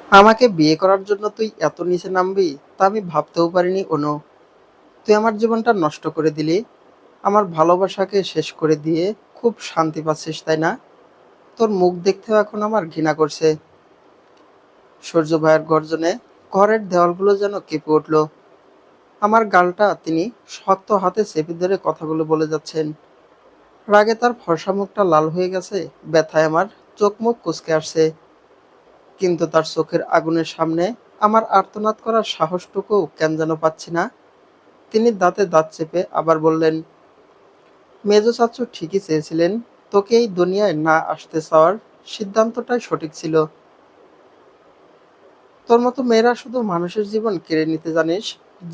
আমাকে বিয়ে করার জন্য তুই এত নিচে নামবি তা আমি ভাবতেও পারিনি অনু। তুই আমার জীবনটা নষ্ট করে দিলি, আমার ভালোবাসাকে শেষ করে দিয়ে খুব শান্তি পাচ্ছিস তাই না? তোর মুখ দেখতেও এখন আমার ঘৃণা করছে। সূর্য ভাইয়ের গর্জনে ঘরের দেওয়ালগুলো যেন কেঁপে উঠল। আমার গালটা তিনি শক্ত হাতে চেপে ধরে কথাগুলো বলে যাচ্ছেন। রাগে তার ফর্সা মুখটা লাল হয়ে গেছে, ব্যথায় আমার চোখ মুখ কুঁচকে আসছে। কিন্তু তার চোখের আগুনের সামনে আমার আর্তনাদ করার সাহসটুকুও কেন যেন পাচ্ছি না। তিনি দাঁতে দাঁত চেপে আবার বললেন, মেজো চাচু ঠিকই চেয়েছিলেন, তোকে এই দুনিয়ায় না আসতে চাওয়ার সিদ্ধান্তটাই সঠিক ছিল। তোর মতো মেয়েরা শুধু মানুষের জীবন কেড়ে নিতে জানিস,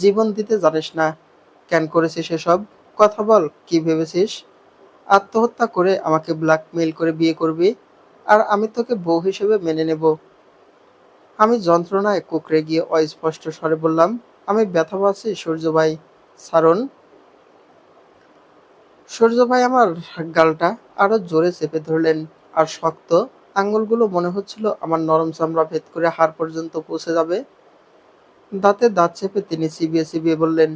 জীবন দিতে জানিস না। কেন করেছিস এসব? কথা বল, কি ভেবেছিস? আত্মহত্যা করে আমাকে ব্ল্যাকমেইল করে বিয়ে করবি, আর আমি তোকে বউ হিসেবে মেনে নেব? আমি যন্ত্রণায় কুঁকড়ে গিয়ে অস্পষ্ট স্বরে বললাম, আমি ব্যথা পাচ্ছি সূর্য ভাই, ছাড়ুন। সূর্য ভাই আমার গালটা আরো জোরে চেপে ধরলেন, আর শক্ত আঙ্গুলগুলো মনে হচ্ছিল আমার নরম চামড়া ভেদ করে হাড় পর্যন্ত পৌঁছে যাবে। দাঁতে দাঁত চেপে তিনি চিবিয়ে চিবিয়ে বললেন,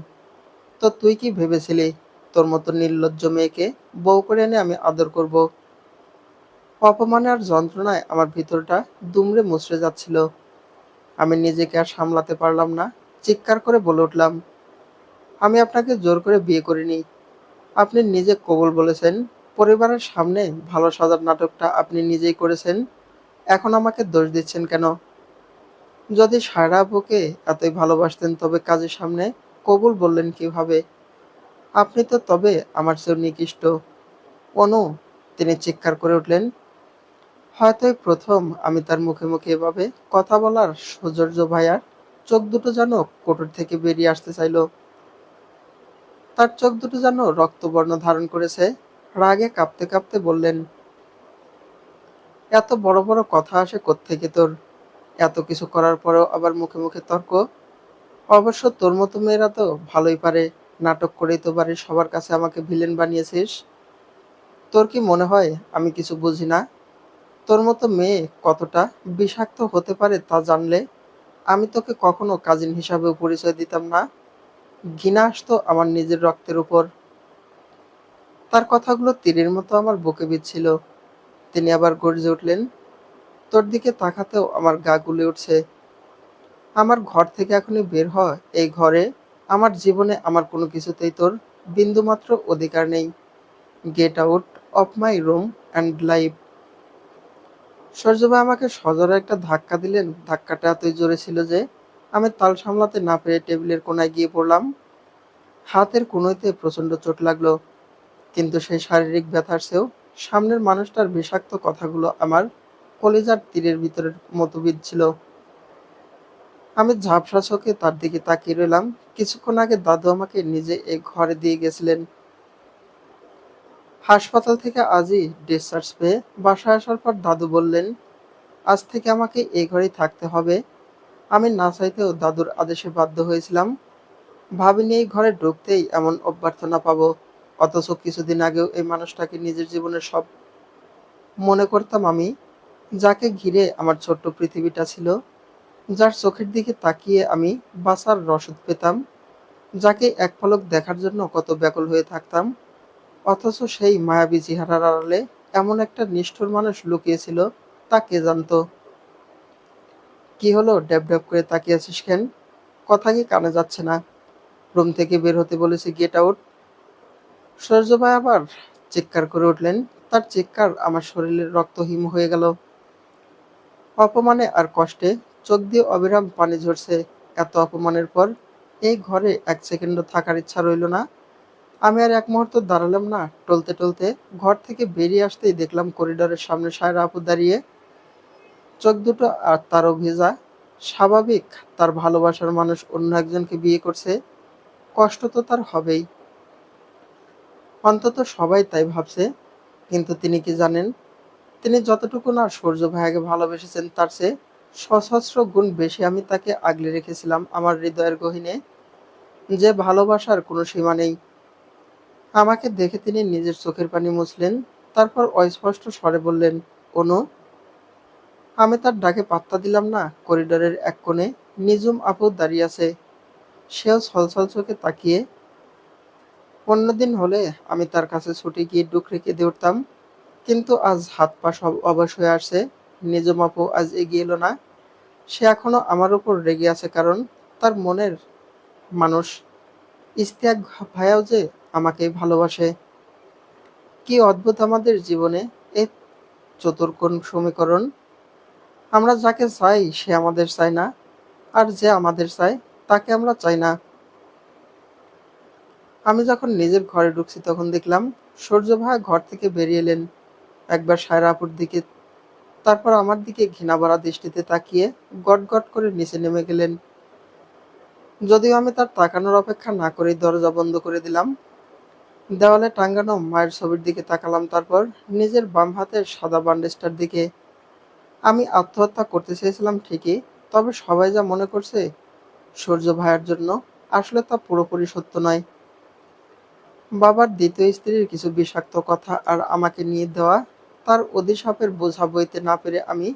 তো তুই কি ভেবেছিলি তোর মতো নির্লজ্জ মেয়েকে বউ করে এনে আমি আদর করব? অপমানে আর যন্ত্রণায় আমার ভিতরটা দুমড়ে মুচড়ে যাচ্ছিল। আমি নিজেকে আর সামলাতে পারলাম না, চিৎকার করে বলে উঠলাম, আমি আপনাকে জোর করে বিয়ে করিনি। আপনি নিজে কবুল বলেছেন, পরিবারের সামনে ভালো সাজার নাটকটা আপনি নিজেই করেছেন। এখন আমাকে দোষ দিচ্ছেন কেন? যদি সায়রা আপুকে এতই ভালোবাসতেন তবে কাজের সামনে কবুল বললেন কিভাবে? আপনি তো তবে আমার চেয়েও নিকৃষ্ট। অনু, তিনি চিৎকার করে উঠলেন। হয়তো এই প্রথম আমি তার মুখে মুখে এভাবে কথা বলার সৌন্দর্য ভাইয়ার চোখ দুটো যেন কোটর থেকে বেরিয়ে আসতে চাইল। তার চোখ দুটো যেন রক্তবর্ণ ধারণ করেছে। রাগে কাঁপতে কাঁপতে বললেন, এত বড় বড় কথা আসে কোত্থেকে তোর? এত কিছু করার পরেও আবার মুখে মুখে তর্ক? অবশ্য তোর মতো মেয়েরা তো ভালোই পারে, নাটক করেই তো বাড়ির সবার কাছে আমাকে ভিলেন বানিয়েছিস। তোর কি মনে হয় আমি কিছু বুঝি না? তোর মতো মেয়ে কতটা বিষাক্ত হতে পারে তা জানলে আমি তোকে কখনো কাজিন হিসাবেও পরিচয় দিতাম না। ঘৃণা আসতো আমার নিজের রক্তের উপর। তার কথাগুলো তীরের মতো আমার বুকে বিঁধছিল। তিনি আবার গর্জে উঠলেন, তোর দিকে তাকাতেও আমার গা গুলে উঠছে। আমার ঘর থেকে এখনই বের হ। এই ঘরে, আমার জীবনে আমার কোনো কিছুতেই তোর বিন্দুমাত্র অধিকার নেই। Get out of my room and life. সূর্যভাই আমাকে সজোরে একটা ধাক্কা দিলেন। ধাক্কাটা এতই জোরে ছিল যে আমি তাল সামলাতে না পেরে টেবিলের কোণায় গিয়ে পড়লাম। হাতের কনুইতে প্রচণ্ড চোট লাগলো, কিন্তু সেই শারীরিক ব্যথার চেয়েও সামনের মানুষটার বিষাক্ত কথাগুলো আমার কলিজার তীরের ভিতরের মতো বিঁধছিল। আমি ঝাপসা চোখে তার দিকে তাকিয়ে রইলাম। কিছুক্ষণ আগে দাদু আমাকে নিজে এই ঘরে দিয়ে গেছিলেন। হাসপাতাল থেকে আজই ডিসচার্জ পেয়ে বাসায় আসার পর দাদু বললেন, আজ থেকে আমাকে এই ঘরেই থাকতে হবে। আমি না চাইতেও দাদুর আদেশে বাধ্য হয়েছিলাম। ভাবিনি এই ঘরে ঢুকতেই এমন অভ্যর্থনা পাবো। অথচ কিছুদিন আগেও এই মানুষটাকে নিজের জীবনের সব মনে করতাম আমি, যাকে ঘিরে আমার ছোট্ট পৃথিবীটা ছিল, যার চোখের দিকে তাকিয়ে আমি বাঁচার রসদ পেতাম, যাকে এক পলক দেখার জন্য কত ব্যাকুল হয়ে থাকতাম। অথচ সেই মায়াবী চেহারার আড়ালে এমন একটা নিষ্ঠুর মানুষ লুকিয়েছিল, তা কে জানতো? কি হলো, ড্যাব ড্যাব করে তাকিয়ে আছিস কেন? কথা কি কানে যাচ্ছে না? রুম থেকে বের হতে বলেছি, গেট আউট। সূর্য ভাই আবার চিৎকার করে উঠলেন। তার চিৎকার আমার শরীরের রক্ত হিম হয়ে গেল। অপমানে আর কষ্টে চোখ দিয়ে অবিরাম পানি ঝরছে। এত অপমানের পর এই ঘরে এক সেকেন্ডও থাকার ইচ্ছা রইল না। আমি আর এক মুহূর্ত দাঁড়ালাম না। টলতে টলতে ঘর থেকে বেরিয়ে আসতেই দেখলাম করিডোরের সামনে সায়রা আপু দাঁড়িয়ে, চোখ দুটো আর তারও ভেজা। স্বাভাবিক, তার ভালোবাসার মানুষ অন্য একজনকে বিয়ে করছে, কষ্ট তো তার হবেই। অন্তত সবাই তাই ভাবছে। কিন্তু তিনি কি জানেন, তিনি যতটুকু না সূর্য ভাইয়াকে ভালোবেসেছেন তার চেয়ে সহস্র গুণ বেশি আমি তাকে আগলে রেখেছিলাম আমার হৃদয়ের গহীনে, যে ভালোবাসার কোনো সীমা নেই। আমাকে দেখে তিনি নিজের চোখের পানি মুছলেন। তারপর অস্পষ্ট স্বরে বললেন, অনু, আমি তার ডাকে পাত্তা দিলাম না। করিডোরের এক কোণে নিজুম আপু দাঁড়িয়ে আছে। সেও ছলছল চোখে তাকিয়ে। অন্যদিন হলে আমি তার কাছে ছুটে গিয়ে ডুকরে কেঁদে উঠতাম, কিন্তু আজ হাত পা সব অবশ হয়ে আসছে। নিজুম আপু আজ এগিয়ে এলো না। সে এখনো আমার উপর রেগে আছে, কারণ তার মনের মানুষ ইশতিয়াক ভাইয়াও যে আমাকে ভালোবাসে। কি অদ্ভুত আমাদের জীবনে এই চতুর্কোণ সমীকরণ! আমরা যাকে চাই সে আমাদের চায় না, আর যে আমাদের চায় তাকে আমরা চাই না। আমি যখন নিজের ঘরে ঢুকছি তখন দেখলাম সূর্য ভাইয়া ঘর থেকে বেরিয়ে এলেন। একবার সায়রা আপুর দিকে, তারপর আমার দিকে ঘৃণা ভরা দৃষ্টিতে তাকিয়ে গট গট করে নিচে নেমে গেলেন। যদিও আমি তার তাকানোর অপেক্ষা না করেই দরজা বন্ধ করে দিলাম। দেওয়ালে টাঙ্গানো মায়ের ছবির দিকে তাকালাম, তারপর নিজের বাম হাতের সাদা ব্যান্ডেজটার দিকে। আমি আত্মহত্যা করতে চেয়েছিলাম ঠিকই, তবে সবাই যা মনে করছে সূর্য ভাইয়ার জন্য, আসলে তা পুরোপুরি সত্য নয়। বাবার দ্বিতীয় স্ত্রীর কিছু বিষাক্ত কথা আর আমাকে নিয়ে দেওয়া তার অভিশাপের বোঝা বইতে না পেরে আমি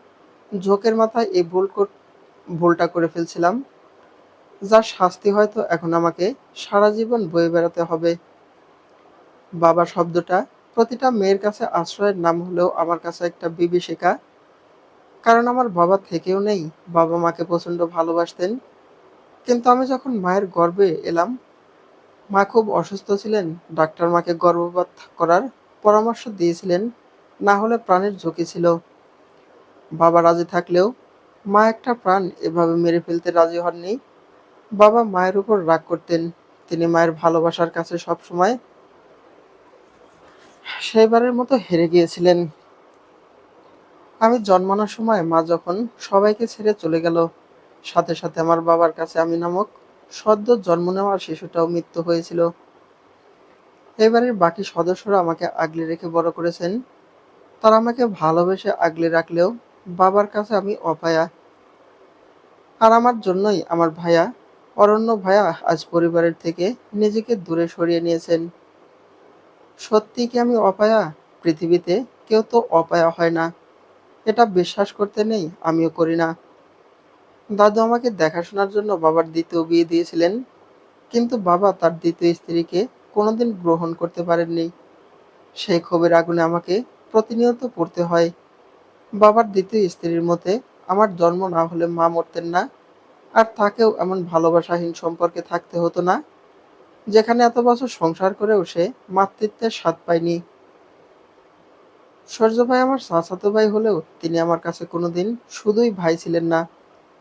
ঝোঁকের মাথায় এই ভুলটা করে ফেলছিলাম, যার শাস্তি হয়তো এখন আমাকে সারা জীবন বয়ে বেড়াতে হবে। বাবা শব্দটা প্রতিটা মেয়ের কাছে আশ্রয়ের নাম হলেও আমার কাছে একটা বিভীষিকা। কারণ আমার বাবা থেকেও নেই। বাবা মাকে প্রচণ্ড ভালোবাসতেন, কিন্তু আমি যখন মায়ের গর্ভে এলাম, মা খুব অসুস্থ ছিলেন। ডাক্তার মাকে গর্ভপাত করার পরামর্শ দিয়েছিলেন, না হলে প্রাণের ঝুঁকি ছিল। বাবা রাজি থাকলেও মা একটা প্রাণ এভাবে মেরে ফেলতে রাজি হননি। বাবা মায়ের উপর রাগ করতেন। তিনি মায়ের ভালোবাসার কাছে সবসময় সেইবারের মতো হেরে গিয়েছিলেন। আমি জন্মানোর সময় মা যখন সবাইকে ছেড়ে চলে গেল, সাথে সাথে আমার বাবার কাছে আমি নামক সদ্য জন্ম নেওয়া শিশুটাও মৃত্যু হয়েছিল। এই বাড়ির বাকি সদস্যরা আমাকে আগলে রেখে বড় করেছেন। তারা আমাকে ভালোবেসে আগলে রাখলেও বাবার কাছে আমি অপায়া। আর আমার জন্যই আমার ভাইয়া, অরণ্য ভাইয়া আজ পরিবারের থেকে নিজেকে দূরে সরিয়ে নিয়েছেন। সত্যি কি আমি অপায়া? পৃথিবীতে কেউ তো অপায়া হয় না। এটা বিশ্বাস করতে নেই, আমিও করি না। দাদু আমাকে দেখাশোনার জন্য বাবার দ্বিতীয় বিয়ে দিয়েছিলেন, কিন্তু বাবা তার দ্বিতীয় স্ত্রীকে কোনোদিন গ্রহণ করতে পারেননি। সেই ক্ষোভের আগুনে আমাকে প্রতিনিয়ত পড়তে হয়। বাবার দ্বিতীয় স্ত্রীর মতে আমার জন্ম না হলে মা মরতেন না, আর তাকেও এমন ভালোবাসাহীন সম্পর্কে থাকতে হতো না, যেখানে এত বছর সংসার করেও সে মাতৃত্বের স্বাদ পায়নি। সূর্য ভাই আমার চাচাতো ভাই হলেও তিনি আমার কাছে কোনোদিন শুধুই ভাই ছিলেন না।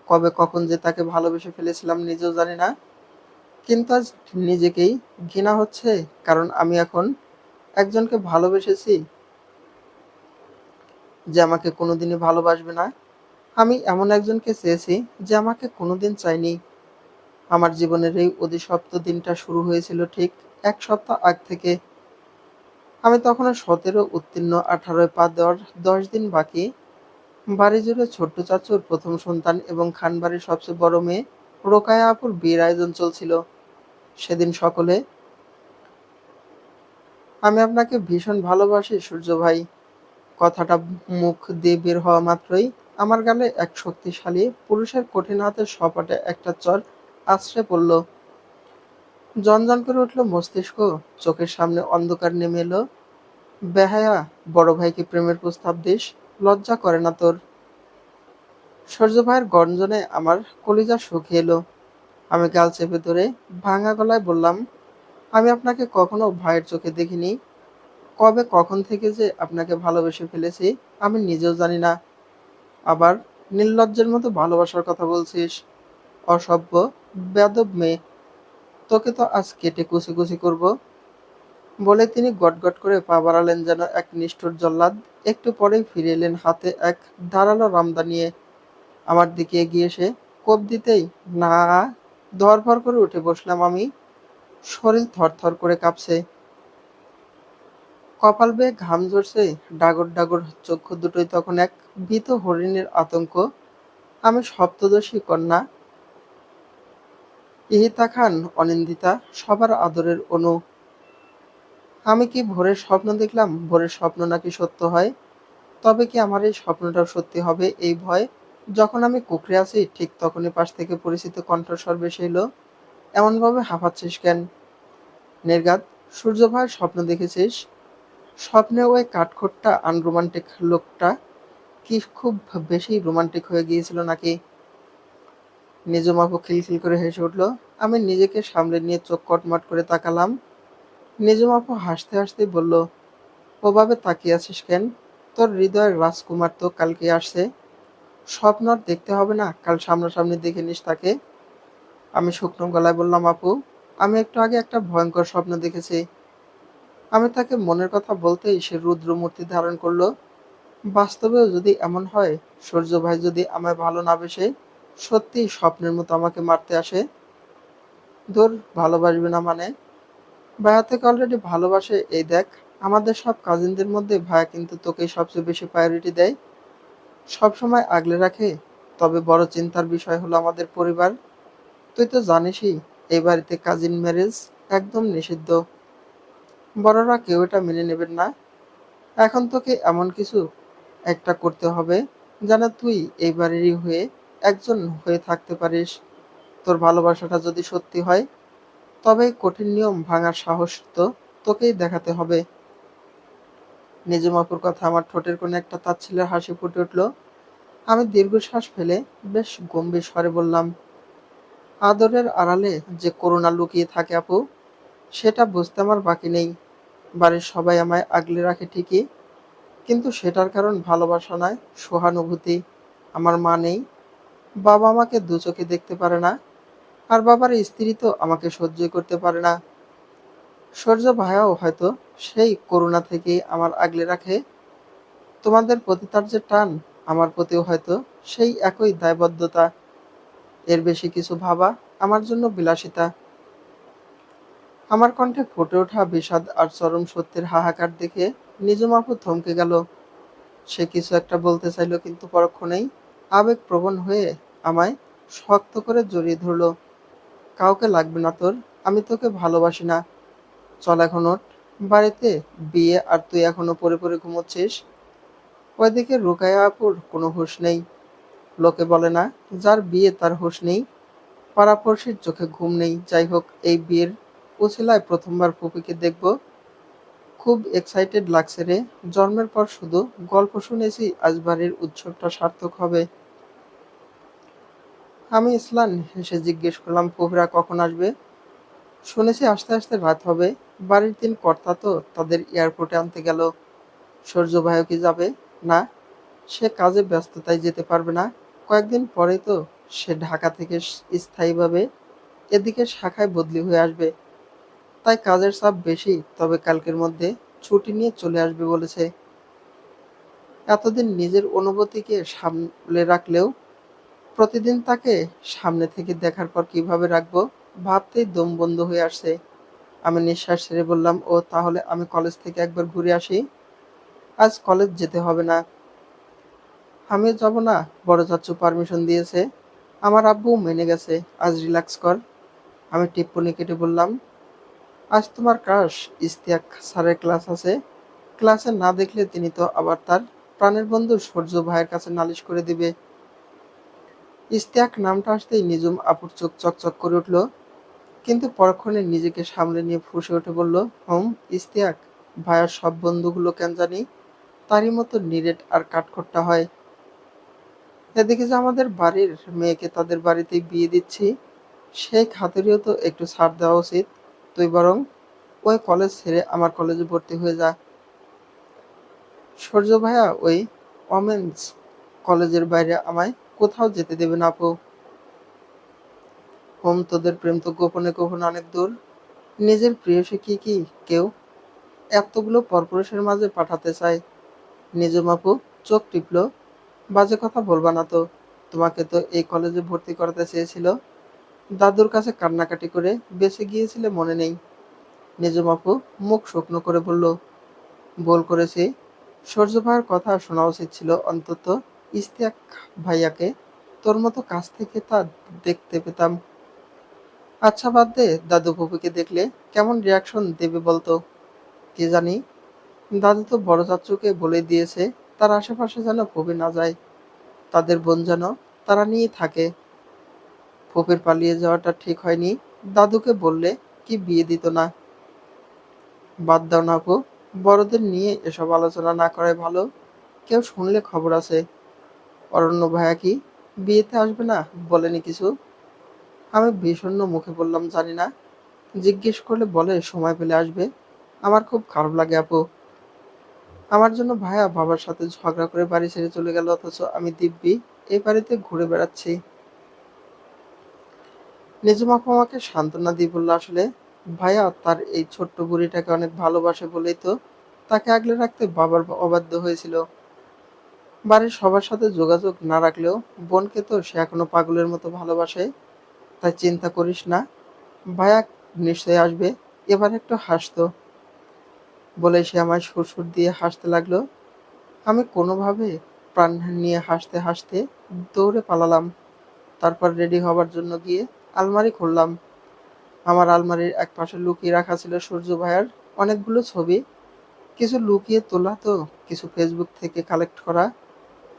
কবে কখন যে তাকে ভালোবেসে ফেলেছিলাম নিজেও জানি না। কিন্তু আজ নিজেকেই ঘৃণা হচ্ছে, কারণ আমি এখন একজনকে ভালোবেসেছি যে আমাকে কোনোদিনই ভালোবাসবে না। আমি এমন একজনকে চেয়েছি যে আমাকে কোনোদিন চায়নি। আমার জীবনের এই অভিশপ্ত দিনটা শুরু হয়েছিল ঠিক ১ সপ্তাহ আগ থেকে। আমি তখনও ১৭ উত্তীর্ণ, ১৮-এ পা দেওয়ার ১০ দিন বাকি। বাড়ি জুড়ে ছোট্ট চাচুর প্রথম সন্তান এবং খানবাড়ির সবচেয়ে বড় মেয়ে রোকায়া আপুর বিয়ের আয়োজন চলছিল। সেদিন সকলে, আমি আপনাকে ভীষণ ভালোবাসি সূর্য ভাই, কথাটা মুখ দিয়ে বের হওয়া মাত্রই আমার গালে এক শক্তিশালী পুরুষের কঠিন হাতের সপাটে একটা চড় আছড়ে পড়ল। জ্বনজ্বন করে উঠল মস্তিষ্ক, চোখের সামনে অন্ধকার নেমে এলো। বেহায়া, বড় ভাইকে প্রেমের প্রস্তাব দিস, লজ্জা করে না তোর? সূর্য ভাইয়ের গর্জনে আমার কলিজা শুকিয়ে এলো। আমি গাল চেপে ধরে ভাঙা গলায় বললাম, আমি আপনাকে কখনো ভাইয়ের চোখে দেখিনি। কবে কখন থেকে যে আপনাকে ভালোবেসে ফেলেছি আমি নিজেও জানি না। আবার নির্লজ্জের মতো ভালোবাসার কথা বলছিস? অসভ্য, বেয়াদব মেয়ে! তোকে তো আজ কেটে কুচি কুচি করব। বলে তিনি গটগট করে পা বাড়ালেন যেন এক নিষ্ঠুর জল্লাদ। একটু পরেই ফিরে এলেন হাতে এক ধারালো রামদা নিয়ে। আমার দিকে এগিয়ে এসে কোপ দিতেই না, ধড়ফড় করে উঠে বসলাম আমি। শরীর থরথর করে কাঁপছে, কপাল বেয়ে ঘাম ঝরছে, ডাগর ডাগর চক্ষু দুটোই তখন এক ভীত হরিণের আতঙ্ক। আমি সপ্তদশী কন্যা, ইহিতা খান অনিন্দিতা, সবার আদরের অনু। আমি কি ভোরের স্বপ্ন দেখলাম? ভোরের স্বপ্ন নাকি সত্য হয়? তবে কি আমার এই স্বপ্নটাও সত্যি হবে এই ভয়? যখন আমি কুঁকড়ে আছি ঠিক তখনই পাশ থেকে পরিচিত কণ্ঠস্বর ভেসে এলো, এমনভাবে হাঁপাচ্ছিস কেন? নির্ঘাত, সূর্য ভাইয়ের স্বপ্ন দেখেছিস? স্বপ্নে ওই কাঠখোট্টা আনরোমান্টিক লোকটা কি খুব বেশি রোমান্টিক হয়ে গিয়েছিল নাকি? নিজম আপু খিলখিল করে হেসে উঠল। আমি নিজেকে সামলে নিয়ে চোখ কটমট করে তাকালাম। নিজম আপু হাসতে হাসতেই বলল, ওভাবে তাকিয়ে আছিস কেন? তোর হৃদয়ের রাজকুমার তো কালকে আসছে। স্বপ্ন আর দেখতে হবে না, কাল সামনাসামনি দেখে নিস তাকে। আমি শুকনো গলায় বললাম, আপু, আমি একটু আগে একটা ভয়ঙ্কর স্বপ্ন দেখেছি। আমি তাকে মনের কথা বলতেই সে রুদ্র মূর্তি ধারণ করলো। বাস্তবেও যদি এমন হয়, সূর্য ভাই যদি আমায় ভালো না বেসে সত্যিই স্বপ্নের মতো আমাকে মারতে আসে। ধুর, ভালোবাসবে না মানে? ভাইয়া তোকে অলরেডি ভালোবাসে এই দেখ। আমাদের সব কাজিনদের মধ্যে ভাইয়া কিন্তু তোকেই সবচেয়ে বেশি প্রায়োরিটি দেয়, সবসময় আগলে রাখে। তবে বড় চিন্তার বিষয় হলো আমাদের পরিবার। তুই তো জানিসই, এই বাড়িতে কাজিন ম্যারেজ একদম নিষিদ্ধ। বড়রা কেউ এটা মেনে নেবেন না। এখন তোকে এমন কিছু একটা করতে হবে যেন তুই এই বাড়িরই হয়ে একজন হয়ে থাকতে পারিস। তোর ভালোবাসাটা যদি সত্যি হয়, তবে এই কঠিন নিয়ম ভাঙার সাহস তো তোকেই দেখাতে হবে। নিজম অপুর কথা আমার ঠোঁটের কোণে একটা তাচ্ছিল্যের হাসি ফুটে উঠল। আমি দীর্ঘশ্বাস ফেলে বেশ গম্ভীর স্বরে বললাম, আদরের আড়ালে যে করুণা লুকিয়ে থাকে আপু, সেটা বুঝতে আমার বাকি নেই। বাড়ির সবাই আমায় আগলে রাখে ঠিকই, কিন্তু সেটার কারণ ভালোবাসা নয়, সহানুভূতি। আমার মা নেই, বাবা আমাকে দু চোখে দেখতে পারে না, আর বাবার স্ত্রী তো আমাকে সহ্যই করতে পারে না। সূর্য ভাইয়াও হয়তো সেই করুণা থেকেই আমার আগলে রাখে। তোমাদের প্রতি তার যে টান, আমার প্রতিও হয়তো সেই একই দায়বদ্ধতা। এর বেশি কিছু ভাবা আমার জন্য বিলাসিতা। আমার কণ্ঠে ফুটে ওঠা বিষাদ আর চরম সত্যের হাহাকার দেখে নিজম আপু থমকে গেল। সে কিছু একটা বলতে চাইল, কিন্তু পরক্ষণেই আবেগপ্রবণ হয়ে আমায় শক্ত করে জড়িয়ে ধরল। কাউকে লাগবে না তোর, আমি তোকে ভালোবাসি না। চল এখন ওঠ। বাড়িতে বিয়ে আর তুই এখনো পড়ে পড়ে ঘুমোচ্ছিস। ওইদিকে রুকাইয়া আপুর কোনো হুঁশ নেই। লোকে বলে না, যার বিয়ে তার হুঁশ নেই, পাড়াপড়শির চোখে ঘুম নেই। যাই হোক, এই বিয়ের উছিলায় প্রথমবার ফুপিকে দেখব। খুব এক্সাইটেড লাগছে রে। জন্মের পর শুধু গল্প শুনেছি, আজ বাড়ির উৎসবটা সার্থক হবে। আমি স্নান হেসে জিজ্ঞেস করলাম, ফুফরা কখন আসবে? শুনেছি আসতে আসতে রাত হবে। বাড়ির ৩ কর্তা তো তাদের এয়ারপোর্টে আনতে গেল। সূর্য ভাইও কি যাবে? না, সে কাজে ব্যস্ততায় যেতে পারবে না। কয়েকদিন পরেই তো সে ঢাকা থেকে স্থায়ীভাবে এদিকে শাখায় বদলি হয়ে আসবে। তাই কাজের চাপ বেশি, তবে কালকের মধ্যে ছুটি নিয়ে চলে আসবে বলেছে। এতদিন নিজের অনুভূতিকে সামলে রাখলেও প্রতিদিন তাকে সামনে থেকে দেখার পর কিভাবে রাখবো ভাবতেই দম বন্ধ হয়ে আসছে। আমি নিঃশ্বাস ছেড়ে বললাম, ও তাহলে আমি কলেজ থেকে একবার ঘুরে আসি। আজ কলেজ যেতে হবে না। আমিও যাব না, বড় চাচ্চু পারমিশন দিয়েছে, আমার আব্বু মেনে গেছে। আজ রিল্যাক্স কর। আমি টিপ্পনি কেটে বললাম, আজ তোমার ক্রাশ ইশতিয়াক স্যারের ক্লাস আছে। ক্লাসে না দেখলে তিনি তো আবার তার প্রাণের বন্ধু সূর্য ভাইয়ের কাছে নালিশ করে দিবে। ইশতিয়াক নামটা আসতেই নিজুম আপুর চোখ চকচক করে উঠল, কিন্তু পরক্ষণে নিজেকে সামলে নিয়ে ফুঁসে উঠে বলল, ইশতিয়াক ভাইয়ার সব বন্ধুগুলো কেন জানি তারই মতো নিরেট আর কাঠখোট্টা হয়। এদিকে যে আমাদের বাড়ির মেয়েকে তাদের বাড়িতেই বিয়ে দিচ্ছি, সেই খাতিরেও তো একটু ছাড় দেওয়া উচিত। তুই বরং ওই কলেজ ছেড়ে আমার কলেজে ভর্তি হয়ে যা। সূর্য ভাইয়া ওই ওমেন্স কলেজের বাইরে আমায় কোথাও যেতে দেবে না আপু। তোদের প্রেম তো গোপনে গোপনে অনেক দূর। নিজের প্রেয়সী কি কেউ এতগুলো পরপুরুষের মাঝে পাঠাতে চায়? নিজম আপু চোখ টিপল, বাজে কথা বলবা না তো। তোমাকে তো এই কলেজে ভর্তি করাতে চেয়েছিল, দাদুর কাছে কান্নাকাটি করে বেঁচে গিয়েছিলে মনে নেই? নিজম আপু মুখ শুকনো করে বলল, ভুল করেছি। সূর্য ভাইয়ের কথা শোনা উচিত ছিল অন্তত। ইশতিয়াক ভাইয়াকে তোর মতো কাছ থেকে তা দেখতে পেতাম। আচ্ছা বাদ দে, দাদু ফুপুকে দেখলে কেমন রিয়াকশন দেবে বলতো? কে জানি। দাদু তো বড় চাচ্চুকে বলে দিয়েছে তার আশেপাশে যেন ফুপি না যায়, তাদের বোন যেন তারা নিয়ে থাকে। ফুপির পালিয়ে যাওয়াটা ঠিক হয়নি। দাদুকে বললে কি বিয়ে দিত না? বাদ দাও না আপু, বড়দের নিয়ে এসব আলোচনা না করাই ভালো। কেউ শুনলে খবর আছে। অরণ্য ভাইয়া কি বিয়েতে আসবে না? বলেনি কিছু? আমি বিষণ্ণ মুখে বললাম জানি না। জিজ্ঞেস করলে বলে সময় পেলে আসবে। আমার খুব খারাপ লাগে আপু। আমার জন্য ভাইয়া বাবার সাথে ঝগড়া করে বাড়ি ছেড়ে চলে গেল, অথচ আমি দিব্যি এই বাড়িতে ঘুরে বেড়াচ্ছি। নিজম আপু আমাকে সান্ত্বনা দিয়ে বলল, আসলে ভাইয়া তার এই ছোট্ট বুড়িটাকে অনেক ভালোবাসে বলেই তো তাকে আগলে রাখতে বাবার অবাধ্য হয়েছিল। বাড়ির সবার সাথে যোগাযোগ না রাখলেও বোনকে তো সে এখনো পাগলের মতো ভালোবাসে। তাই চিন্তা করিস না, ভাইয়া নিশ্চয়ই আসবে। এবার একটু হাসতো। বলে সে আমায় সুরসুর দিয়ে হাসতে লাগলো। আমি কোনোভাবে প্রাণ নিয়ে হাসতে হাসতে দৌড়ে পালালাম। তারপর রেডি হবার জন্য গিয়ে আলমারি খুললাম। আমার আলমারির একপাশে লুকিয়ে রাখা ছিল সূর্য ভাইয়ার অনেকগুলো ছবি। কিছু লুকিয়ে তোলা তো, কিছু ফেসবুক থেকে কালেক্ট করা।